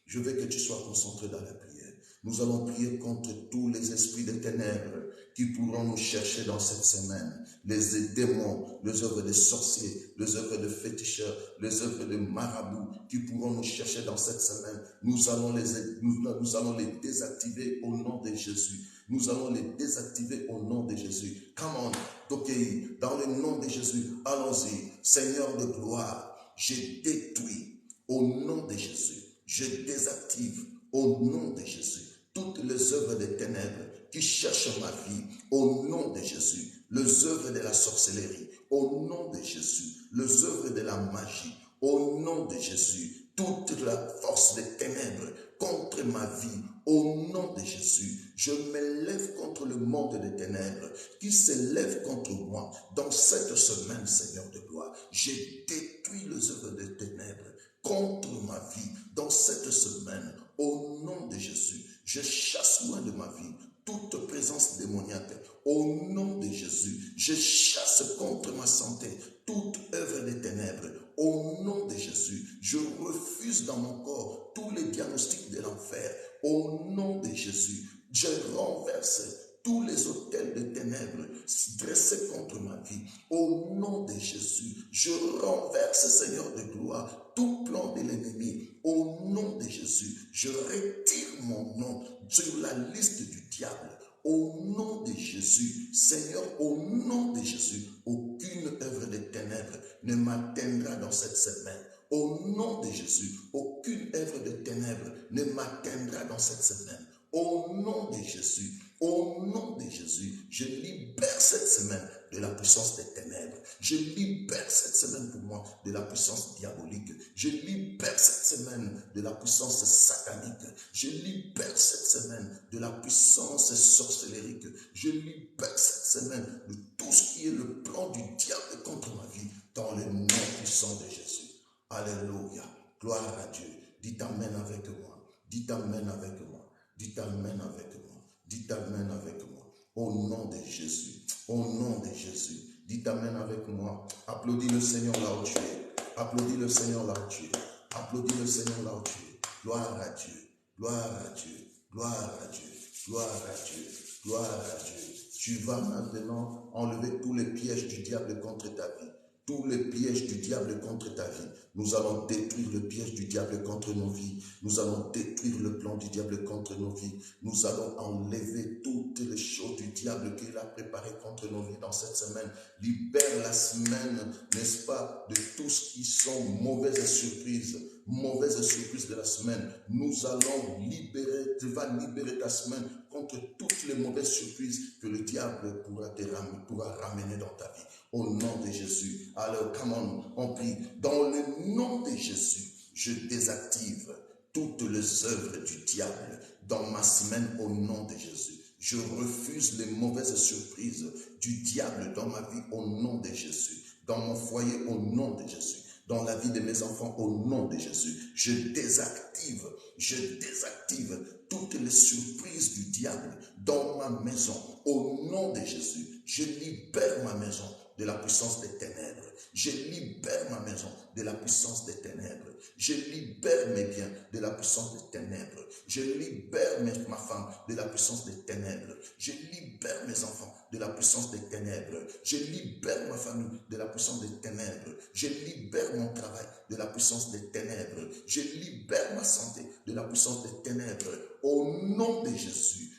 Je veux que tu sois concentré dans la prière. Nous allons prier contre tous les esprits de ténèbres qui pourront nous chercher dans cette semaine. Les démons, les œuvres de sorciers, les œuvres de féticheurs, les œuvres de marabouts qui pourront nous chercher dans cette semaine. Nous allons les désactiver au nom de Jésus. Nous allons les désactiver au nom de Jésus. Come on, Tokei, dans le nom de Jésus, allons-y. Seigneur de gloire, je détruis au nom de Jésus. Je désactive au nom de Jésus toutes les œuvres des ténèbres qui cherchent ma vie au nom de Jésus. Les œuvres de la sorcellerie au nom de Jésus. Les œuvres de la magie au nom de Jésus. Toute la force des ténèbres contre ma vie au nom de Jésus. Je m'élève contre le monde des ténèbres qui s'élève contre moi dans cette semaine, Seigneur de gloire. J'ai détruit les œuvres des ténèbres contre ma vie dans cette semaine. Au nom de Jésus, je chasse loin de ma vie toute présence démoniaque. Au nom de Jésus, je chasse contre ma santé toute œuvre des ténèbres. Au nom de Jésus, je refuse dans mon corps tous les diagnostics de l'enfer. Au nom de Jésus, je renverse tous les autels de ténèbres dressés contre ma vie. Au nom de Jésus, je renverse, Seigneur de gloire, tout plan de l'ennemi. Au nom de Jésus, je retire mon nom sur la liste du diable. Au nom de Jésus, Seigneur, au nom de Jésus, aucune œuvre de ténèbres ne m'atteindra dans cette semaine. Au nom de Jésus, aucune œuvre de ténèbres ne m'atteindra dans cette semaine. Au nom de Jésus, je libère cette semaine de la puissance des ténèbres. Je libère cette semaine pour moi de la puissance diabolique. Je libère cette semaine de la puissance satanique. Je libère cette semaine de la puissance sorcellérique. Je libère cette semaine de tout ce qui est le plan du diable contre ma vie dans le nom puissant de Jésus. Alléluia. Gloire à Dieu. Dites amen avec moi. Dites amen avec moi. Dites amen avec moi. Dites amen avec moi. Au nom de Jésus. Au nom de Jésus. Dites amen avec moi. Applaudis le Seigneur là où tu es. Applaudis le Seigneur là où tu es. Applaudis le Seigneur là où tu es. Gloire à Dieu. Gloire à Dieu. Gloire à Dieu. Gloire à Dieu. Gloire à Dieu. Tu vas maintenant enlever tous les pièges du diable contre ta vie. Tous les pièges du diable contre ta vie. Nous allons détruire le piège du diable contre nos vies. Nous allons détruire le plan du diable contre nos vies. Nous allons enlever toutes les choses du diable qu'il a préparé contre nos vies dans cette semaine. Libère la semaine, n'est-ce pas, de tout ce qui sont mauvaises surprises de la semaine. Nous allons libérer, tu vas libérer ta semaine contre toutes les mauvaises surprises que le diable pourra ramener dans ta vie. Au nom de Jésus. Alors, come on prie. Dans le nom de Jésus, je désactive toutes les œuvres du diable dans ma semaine au nom de Jésus. Je refuse les mauvaises surprises du diable dans ma vie au nom de Jésus. Dans mon foyer au nom de Jésus. Dans la vie de mes enfants au nom de Jésus. Je désactive toutes les surprises du diable dans ma maison au nom de Jésus. Je libère ma maison de la puissance des ténèbres. Je libère ma maison de la puissance des ténèbres. Je libère mes biens de la puissance des ténèbres. Je libère ma femme de la puissance des ténèbres. Je libère mes enfants de la puissance des ténèbres. Je libère ma famille de la puissance des ténèbres. Je libère mon travail de la puissance des ténèbres. Je libère ma santé de la puissance des ténèbres. Au nom de Jésus,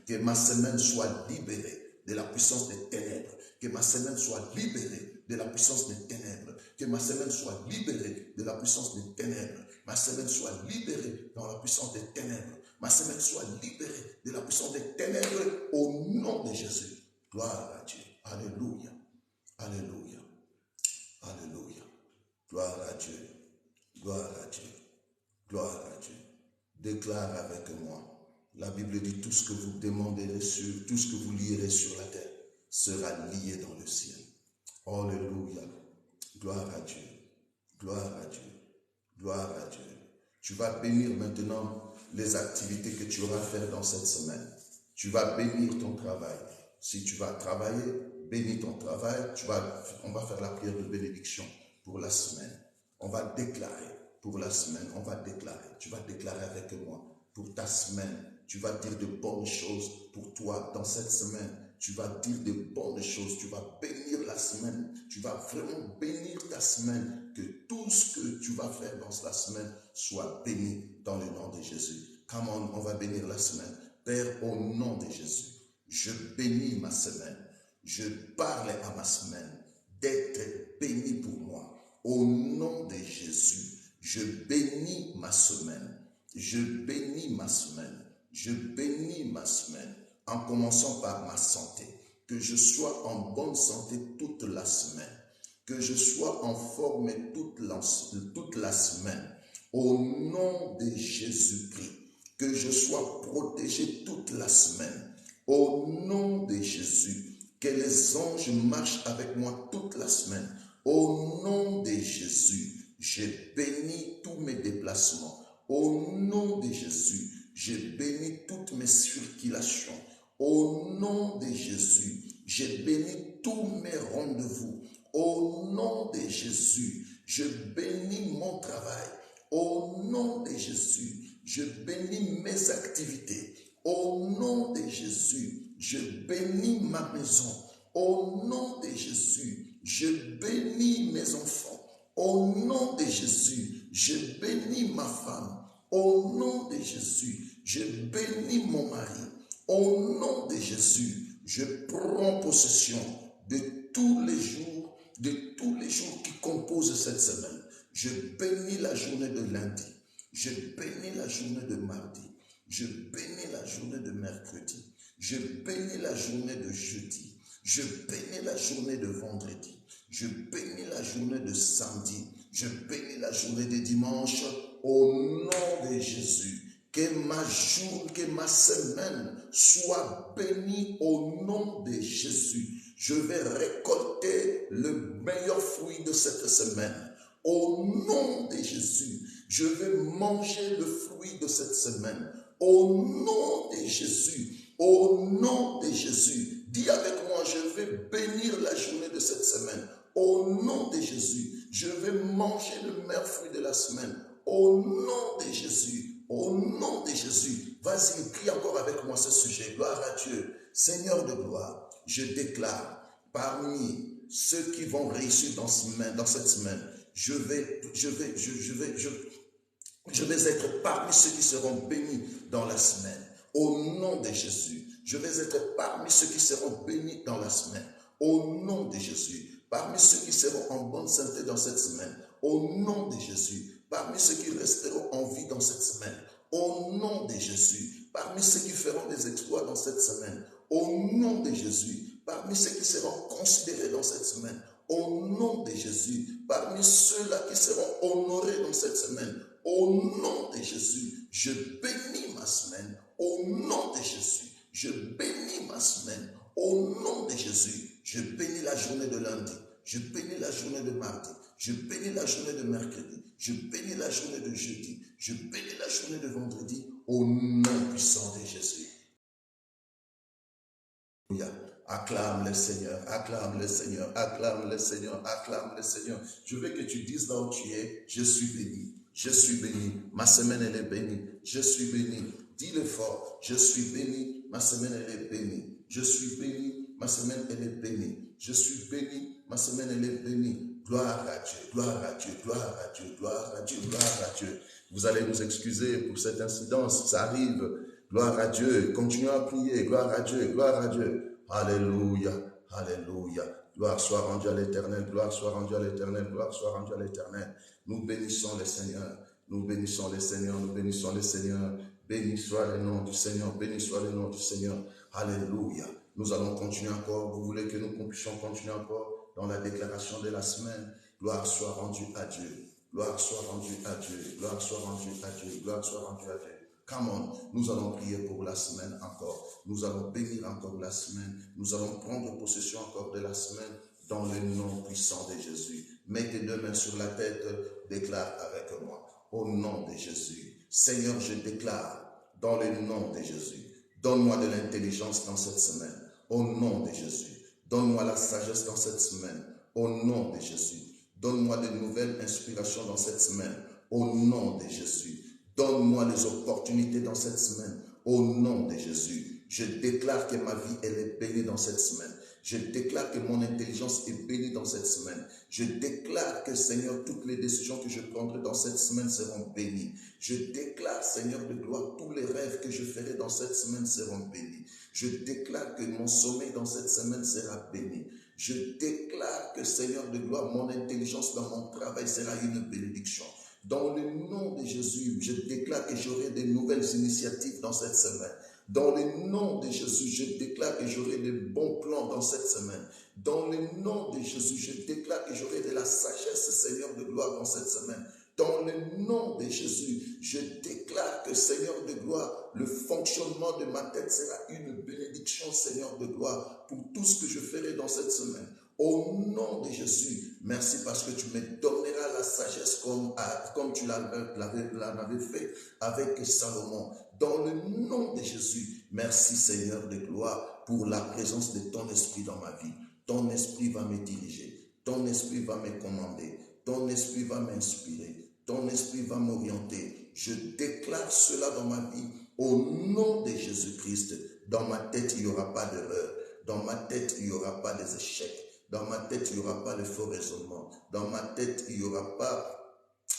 que ma semaine soit libérée de la puissance des ténèbres, que ma semaine soit libérée de la puissance des ténèbres, que ma semaine soit libérée de la puissance des ténèbres, ma semaine soit libérée dans la puissance des ténèbres, ma semaine soit libérée de la puissance des ténèbres au nom de Jésus. Gloire à Dieu. Alléluia. Alléluia. Alléluia. Gloire à Dieu. Gloire à Dieu. Gloire à Dieu. Déclare avec moi. La Bible dit tout ce que vous demanderez tout ce que vous lierez sur la terre sera lié dans le ciel. Alléluia. Gloire à Dieu. Gloire à Dieu. Gloire à Dieu. Tu vas bénir maintenant les activités que tu auras à faire dans cette semaine. Tu vas bénir ton travail. Si tu vas travailler, bénis ton travail. On va faire la prière de bénédiction pour la semaine. On va déclarer pour la semaine. On va déclarer. Tu vas déclarer avec moi pour ta semaine. Tu vas dire de bonnes choses pour toi dans cette semaine. Tu vas dire de bonnes choses. Tu vas bénir la semaine. Tu vas vraiment bénir ta semaine. Que tout ce que tu vas faire dans la semaine soit béni dans le nom de Jésus. Come on va bénir la semaine. Père, au nom de Jésus, je bénis ma semaine. Je parle à ma semaine d'être béni pour moi. Au nom de Jésus, je bénis ma semaine. Je bénis ma semaine. Je bénis ma semaine en commençant par ma santé. Que je sois en bonne santé toute la semaine. Que je sois en forme toute la semaine. Au nom de Jésus-Christ. Que je sois protégé toute la semaine. Au nom de Jésus. Que les anges marchent avec moi toute la semaine. Au nom de Jésus. Je bénis tous mes déplacements. Au nom de Jésus. Je bénis toutes mes circulations. Au nom de Jésus, je bénis tous mes rendez-vous. Au nom de Jésus, je bénis mon travail. Au nom de Jésus, je bénis mes activités. Au nom de Jésus, je bénis ma maison. Au nom de Jésus, je bénis mes enfants. Au nom de Jésus, je bénis ma femme. Au nom de Jésus, je bénis mon mari. Au nom de Jésus, je prends possession de tous les jours qui composent cette semaine. Je bénis la journée de lundi. Je bénis la journée de mardi. Je bénis la journée de mercredi. Je bénis la journée de jeudi. Je bénis la journée de vendredi. Je bénis la journée de samedi. Je bénis la journée de dimanche. Au nom de Jésus, que ma semaine soit bénie au nom de Jésus. Je vais récolter le meilleur fruit de cette semaine. Au nom de Jésus, je vais manger le fruit de cette semaine. Au nom de Jésus, au nom de Jésus. Dis avec moi, je vais bénir la journée de cette semaine. Au nom de Jésus, je vais manger le meilleur fruit de la semaine. Au nom de Jésus, au nom de Jésus. Vas-y, prie encore avec moi ce sujet. Gloire à Dieu. Seigneur de gloire, je déclare parmi ceux qui vont réussir dans cette semaine, je vais être parmi ceux qui seront bénis dans la semaine. Au nom de Jésus, Je vais être parmi ceux qui seront bénis dans la semaine. Au nom de Jésus. Parmi ceux qui seront en bonne santé dans cette semaine. Au nom de Jésus. Parmi ceux qui resteront en vie dans cette semaine. Au nom de Jésus. Parmi ceux qui feront des exploits dans cette semaine. Au nom de Jésus. Parmi ceux qui seront considérés dans cette semaine. Au nom de Jésus. Parmi ceux-là qui seront honorés dans cette semaine. Au nom de Jésus. Je bénis ma semaine. Au nom de Jésus. Je bénis ma semaine. Au nom de Jésus. Je bénis la journée de lundi. Je bénis la journée de mardi. Je bénis la journée de mercredi. Je bénis la journée de jeudi. Je bénis la journée de vendredi. Au nom puissant de Jésus. Acclame le Seigneur, acclame le Seigneur, acclame le Seigneur, acclame le Seigneur. Je veux que tu dises là où tu es, je suis béni, je suis béni, ma semaine elle est bénie, je suis béni. Dis-le fort, je suis béni, ma semaine elle est bénie, je suis béni, ma semaine elle est bénie, je suis béni, ma semaine elle est bénie. Gloire à Dieu, gloire à Dieu, gloire à Dieu, gloire à Dieu, gloire à Dieu. Vous allez nous excuser pour cette incidence, ça arrive. Gloire à Dieu, continuons à prier, gloire à Dieu, gloire à Dieu. Alléluia, alléluia. Gloire soit rendue à l'Éternel, gloire soit rendue à l'Éternel, gloire soit rendue à l'Éternel. Nous bénissons le Seigneur, nous bénissons le Seigneur, nous bénissons le Seigneur. Béni soit le nom du Seigneur, béni soit le nom du Seigneur. Alléluia. Nous allons continuer encore, vous voulez que nous puissions continuer encore dans la déclaration de la semaine. Gloire soit rendue à Dieu, gloire soit rendue à Dieu, gloire soit rendue à Dieu, gloire soit rendue à Dieu. Come on, nous allons prier pour la semaine encore. Nous allons bénir encore la semaine. Nous allons prendre possession encore de la semaine dans le nom puissant de Jésus. Mets tes deux mains sur la tête, déclare avec moi. Au nom de Jésus. Seigneur, je déclare dans le nom de Jésus. Donne-moi de l'intelligence dans cette semaine. Au nom de Jésus. Donne-moi la sagesse dans cette semaine. Au nom de Jésus. Donne-moi de nouvelles inspirations dans cette semaine. Au nom de Jésus. Donne-moi les opportunités dans cette semaine. Au nom de Jésus, je déclare que ma vie, elle est bénie dans cette semaine. Je déclare que mon intelligence est bénie dans cette semaine. Je déclare que, Seigneur, toutes les décisions que je prendrai dans cette semaine seront bénies. Je déclare, Seigneur de gloire, tous les rêves que je ferai dans cette semaine seront bénis. Je déclare que mon sommeil dans cette semaine sera béni. Je déclare que, Seigneur de gloire, mon intelligence dans mon travail sera une bénédiction. Dans le nom de Jésus, je déclare que j'aurai de nouvelles initiatives dans cette semaine. Dans le nom de Jésus, je déclare que j'aurai de bons plans dans cette semaine. Dans le nom de Jésus, je déclare que j'aurai de la sagesse, Seigneur de gloire, dans cette semaine. Dans le nom de Jésus, je déclare que, Seigneur de gloire, le fonctionnement de ma tête sera une bénédiction, Seigneur de gloire, pour tout ce que je ferai dans cette semaine. Au nom de Jésus, merci parce que tu me donneras la sagesse comme tu l'avais fait avec Salomon. Dans le nom de Jésus, merci Seigneur de gloire pour la présence de ton esprit dans ma vie. Ton esprit va me diriger, ton esprit va me commander, ton esprit va m'inspirer, ton esprit va m'orienter. Je déclare cela dans ma vie au nom de Jésus-Christ. Dans ma tête, il n'y aura pas d'erreur. Dans ma tête, il n'y aura pas d'échecs. Dans ma tête, il n'y aura pas de faux raisonnements. Dans ma tête, il n'y aura pas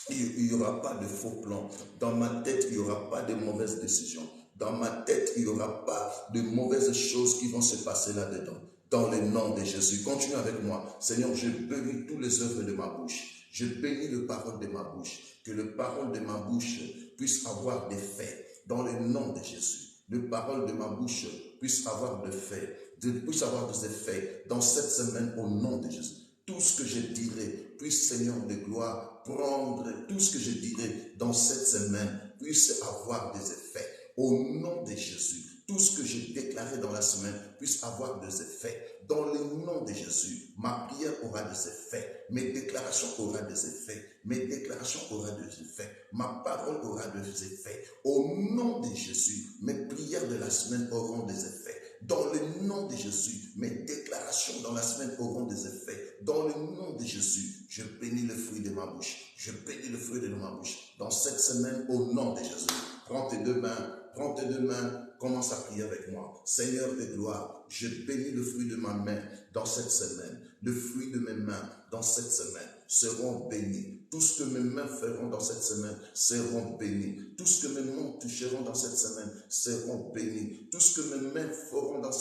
de faux plans. Dans ma tête, il n'y aura pas de mauvaises décisions. Dans ma tête, il n'y aura pas de mauvaises choses qui vont se passer là-dedans. Dans le nom de Jésus. Continue avec moi. Seigneur, je bénis tous les œuvres de ma bouche. Je bénis le parole de ma bouche. Que le parole de ma bouche puisse avoir des faits. Dans le nom de Jésus. Le parole de ma bouche puisse avoir des faits. Puisse avoir des effets dans cette semaine au nom de Jésus. Tout ce que je dirai, puisse Seigneur de gloire prendre, tout ce que je dirai dans cette semaine, puisse avoir des effets au nom de Jésus. Tout ce que je déclarerai dans la semaine puisse avoir des effets. Dans le nom de Jésus, ma prière aura des effets. Mes déclarations auront des effets. Mes déclarations auront des effets. Ma parole aura des effets. Au nom de Jésus, mes prières de la semaine auront des effets. Dans le nom de Jésus, mes déclarations dans la semaine auront des effets. Dans le nom de Jésus, je bénis le fruit de ma bouche. Je bénis le fruit de ma bouche. Dans cette semaine, au nom de Jésus, prends tes deux mains, commence à prier avec moi. Seigneur de gloire, je bénis le fruit de ma main dans cette semaine. Le fruit de mes mains dans cette semaine. seront bénis. Tout ce que mes mains feront dans cette semaine seront bénis. Tout ce que mes mains toucheront dans cette semaine seront bénis. Tout ce que mes mains feront dans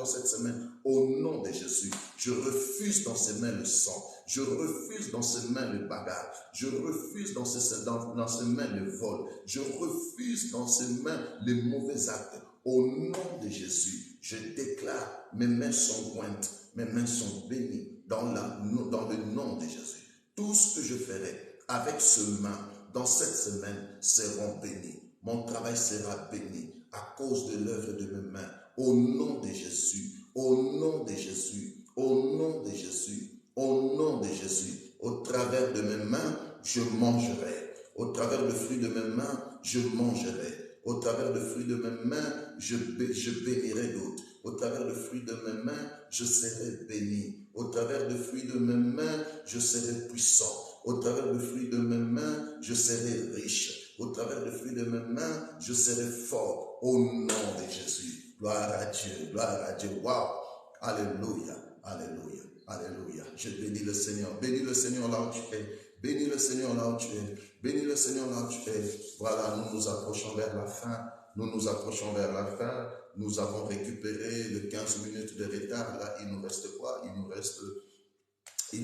cette semaine, au nom de Jésus, je refuse dans ses mains le sang. Je refuse dans ses mains le bagarre. Je refuse dans ses mains le vol. Je refuse dans ses mains les mauvais actes. Au nom de Jésus, je déclare, mes mains sont jointes, mes mains sont bénies dans le nom de Jésus. Tout ce que je ferai avec ce main dans cette semaine seront bénis. Mon travail sera béni à cause de l'œuvre de mes mains. Au nom de Jésus, au nom de Jésus, au nom de Jésus, au nom de Jésus. Au travers de mes mains, je mangerai. Au travers du fruit de mes mains, je mangerai. Au travers du fruit de mes mains, je bénirai d'autres. Au travers du fruit de mes mains, je serai béni. Au travers du fruit de mes mains, je serai puissant. Au travers du fruit de mes mains, je serai riche. Au travers du fruit de mes mains, je serai fort. Au nom de Jésus. Gloire à Dieu, gloire à Dieu. Wow! Alléluia, alléluia, alléluia. Je bénis le Seigneur. Bénis le Seigneur là où tu es. Bénis le Seigneur là où tu es. Bénis le Seigneur là où tu es. Voilà, nous nous approchons vers la fin. Nous nous approchons vers la fin. Nous avons récupéré les 15 minutes de retard. Là, il nous reste quoi? Il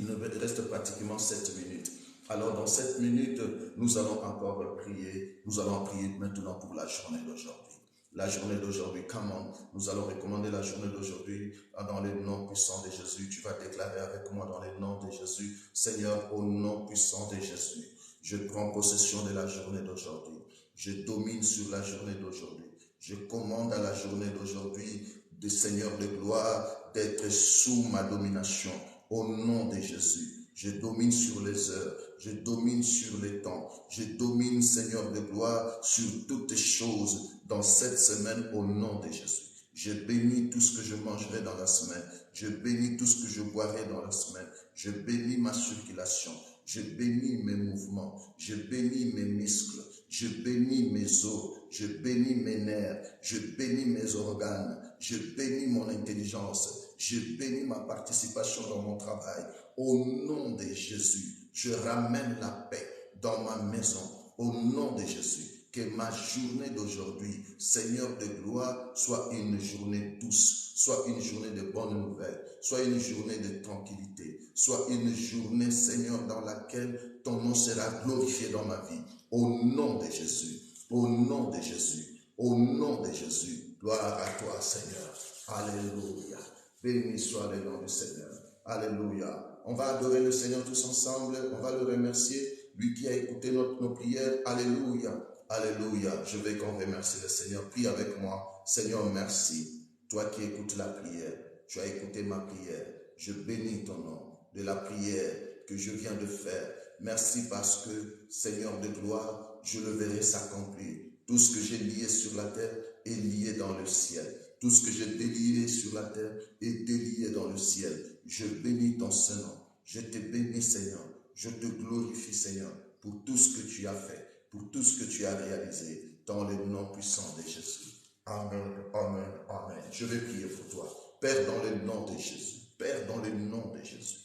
nous reste pratiquement 7 minutes. Alors, dans 7 minutes, nous allons encore prier. Nous allons prier maintenant pour la journée d'aujourd'hui. La journée d'aujourd'hui, comment nous allons recommander la journée d'aujourd'hui dans le nom puissant de Jésus. Tu vas déclarer avec moi dans le nom de Jésus. Seigneur, au nom puissant de Jésus, je prends possession de la journée d'aujourd'hui. Je domine sur la journée d'aujourd'hui. Je commande à la journée d'aujourd'hui, du Seigneur de gloire, d'être sous ma domination. Au nom de Jésus, je domine sur les heures, je domine sur les temps, je domine, Seigneur de gloire, sur toutes choses dans cette semaine au nom de Jésus. Je bénis tout ce que je mangerai dans la semaine, je bénis tout ce que je boirai dans la semaine, je bénis ma circulation, je bénis mes mouvements, je bénis mes muscles, je bénis mes os, je bénis mes nerfs, je bénis mes organes, je bénis mon intelligence, je bénis ma participation dans mon travail. Au nom de Jésus, je ramène la paix dans ma maison. Au nom de Jésus, que ma journée d'aujourd'hui, Seigneur de gloire, soit une journée douce, soit une journée de bonnes nouvelles, soit une journée de tranquillité, soit une journée, Seigneur, dans laquelle ton nom sera glorifié dans ma vie. Au nom de Jésus, au nom de Jésus, au nom de Jésus. Gloire à toi, Seigneur. Alléluia. Béni soit le nom du Seigneur. Alléluia. On va adorer le Seigneur tous ensemble. On va le remercier. Lui qui a écouté nos prières. Alléluia. Alléluia. Je veux qu'on remercie le Seigneur. Prie avec moi. Seigneur, merci. Toi qui écoutes la prière. Tu as écouté ma prière. Je bénis ton nom de la prière que je viens de faire. Merci parce que, Seigneur de gloire, je le verrai s'accomplir. Tout ce que j'ai lié sur la terre est lié dans le ciel. Tout ce que j'ai délié sur la terre est délié dans le ciel. Je bénis ton Saint-Nom. Je te bénis, Seigneur. Je te glorifie, Seigneur, pour tout ce que tu as fait, pour tout ce que tu as réalisé, dans le nom puissant de Jésus. Amen, amen, amen. Je vais prier pour toi. Père, dans le nom de Jésus. Père, dans le nom de Jésus.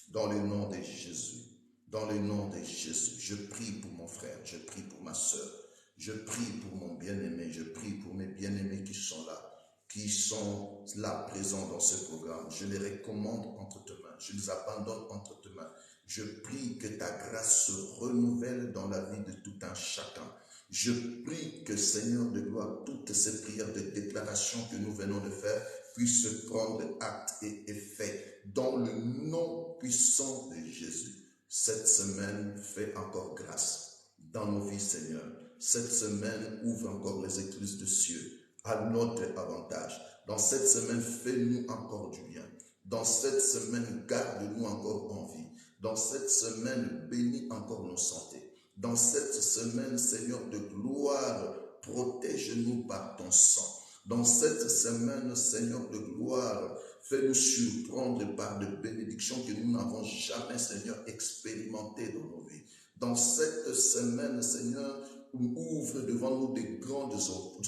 Dans le nom de Jésus. Dans le nom de Jésus. Je prie pour mon frère. Je prie pour ma soeur. Je prie pour mon bien-aimé. Je prie pour mes bien-aimés qui sont là présents dans ce programme. Je les recommande entre tes mains. Je les abandonne entre tes mains. Je prie que ta grâce se renouvelle dans la vie de tout un chacun. Je prie que, Seigneur de gloire, toutes ces prières de déclaration que nous venons de faire puissent prendre acte et effet dans le nom puissant de Jésus. Cette semaine, fais encore grâce dans nos vies, Seigneur. Cette semaine, ouvre encore les écluses de cieux à notre avantage. Dans cette semaine, fais-nous encore du bien. Dans cette semaine, garde-nous encore en vie. Dans cette semaine, bénis encore nos santé. Dans cette semaine, Seigneur de gloire, protège-nous par ton sang. Dans cette semaine, Seigneur de gloire, fais-nous surprendre par des bénédictions que nous n'avons jamais, Seigneur, expérimentées dans nos vies. Dans cette semaine, Seigneur, ouvre devant nous des grandes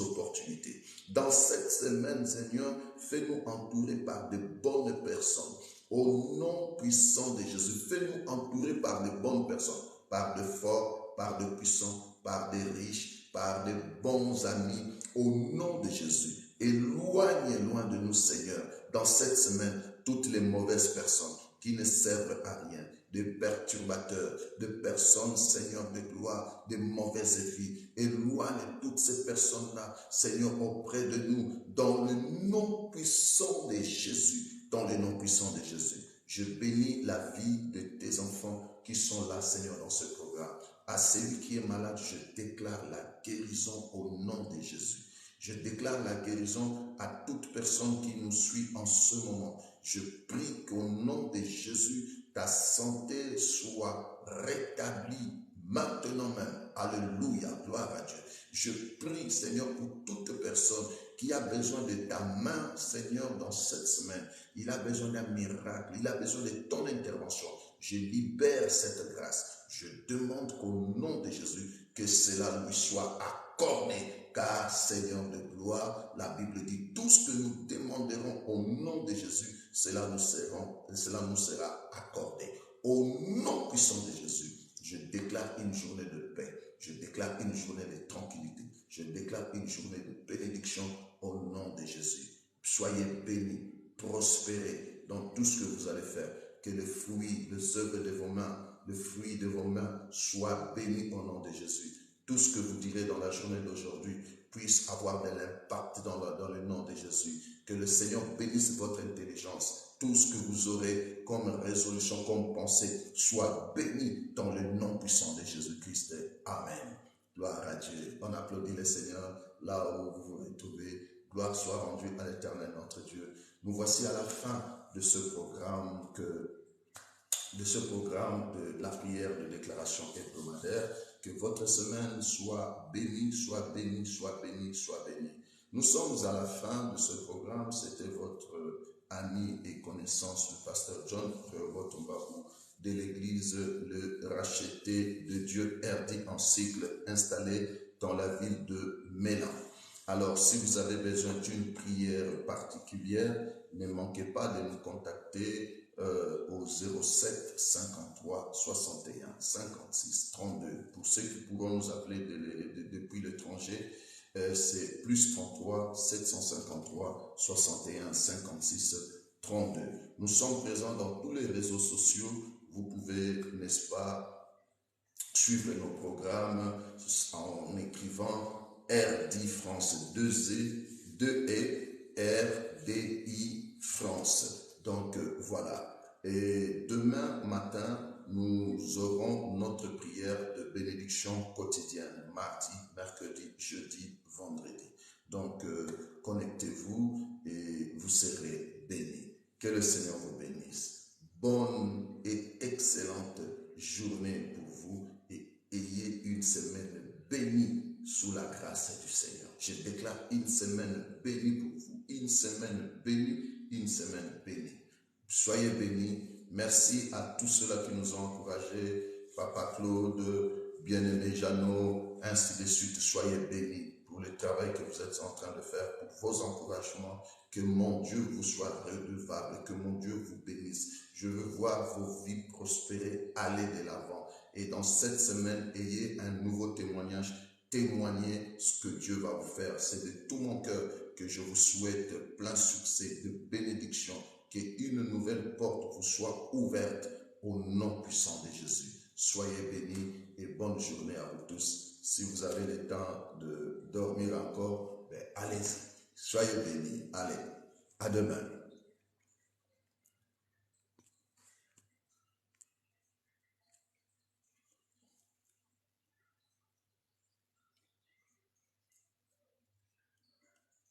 opportunités. Dans cette semaine, Seigneur, fais-nous entourer par de bonnes personnes. Au nom puissant de Jésus, fais-nous entourer par de bonnes personnes, par de forts, par de puissants, par des riches, par de bons amis, au nom de Jésus. Éloigne loin de nous, Seigneur, dans cette semaine, toutes les mauvaises personnes qui ne servent à rien, des perturbateurs, de personnes, Seigneur de gloire, de mauvaises vies. Éloigne toutes ces personnes-là, Seigneur, auprès de nous, dans le nom puissant de Jésus, dans le nom puissant de Jésus. Je bénis la vie de tes enfants qui sont là, Seigneur, dans ce programme. À celui qui est malade, je déclare la guérison au nom de Jésus. Je déclare la guérison à toute personne qui nous suit en ce moment. Je prie qu'au nom de Jésus, ta santé soit rétablie maintenant même. Alléluia, gloire à Dieu. Je prie, Seigneur, pour toute personne qui a besoin de ta main, Seigneur, dans cette semaine. Il a besoin d'un miracle, il a besoin de ton intervention. Je libère cette grâce. Je demande qu'au nom de Jésus, que cela lui soit accordé. Car, Seigneur de gloire, la Bible dit, tout ce que nous demanderons au nom de Jésus, cela nous sera accordé. Au nom puissant de Jésus, je déclare une journée de paix. Je déclare une journée de tranquillité. Je déclare une journée de bénédiction au nom de Jésus. Soyez bénis, prospérez dans tout ce que vous allez faire. Que le fruit, les œuvres de vos mains, le fruit de vos mains soit béni au nom de Jésus. Tout ce que vous direz dans la journée d'aujourd'hui puisse avoir de l'impact dans le nom de Jésus. Que le Seigneur bénisse votre intelligence. Tout ce que vous aurez comme résolution, comme pensée, soit béni dans le nom puissant de Jésus-Christ. Amen. Gloire à Dieu. On applaudit le Seigneur là où vous vous retrouvez. Gloire soit rendue à l'Éternel notre Dieu. Nous voici à la fin de ce programme de la prière de déclaration hebdomadaire. Que votre semaine soit bénie, soit bénie, soit bénie, soit bénie. Nous sommes à la fin de ce programme. C'était votre ami et connaissance, le pasteur John Rotombaou de l'église Le Racheté de Dieu RD en cycle, installé dans la ville de Mélan. Alors, si vous avez besoin d'une prière particulière, ne manquez pas de nous contacter au 07 53 61 56 32. Pour ceux qui pourront nous appeler depuis l'étranger, c'est plus 33 753 61 56 32. Nous sommes présents dans tous les réseaux sociaux. Vous pouvez, n'est-ce pas, suivre nos programmes en écrivant RD France 2E, 2E, RDI France. Donc voilà. Et demain matin, nous aurons notre prière de bénédiction quotidienne, mardi, mercredi, jeudi, vendredi. Donc connectez-vous et vous serez bénis. Que le Seigneur vous bénisse. Bonne et excellente journée pour vous et ayez une semaine bénie sous la grâce du Seigneur. Je déclare une semaine bénie pour vous, une semaine bénie, une semaine bénie. Soyez bénis. Merci à tous ceux-là qui nous ont encouragés. Papa Claude, bien-aimé Jeannot, ainsi de suite. Soyez bénis pour le travail que vous êtes en train de faire, pour vos encouragements. Que mon Dieu vous soit redevable, que mon Dieu vous bénisse. Je veux voir vos vies prospérer, aller de l'avant. Et dans cette semaine, ayez un nouveau témoignage. Témoignez ce que Dieu va vous faire. C'est de tout mon cœur que je vous souhaite plein succès, de bénédiction. Qu'une nouvelle porte vous soit ouverte au nom puissant de Jésus. Soyez bénis et bonne journée à vous tous. Si vous avez le temps de dormir encore, allez-y. Soyez bénis. Allez, à demain.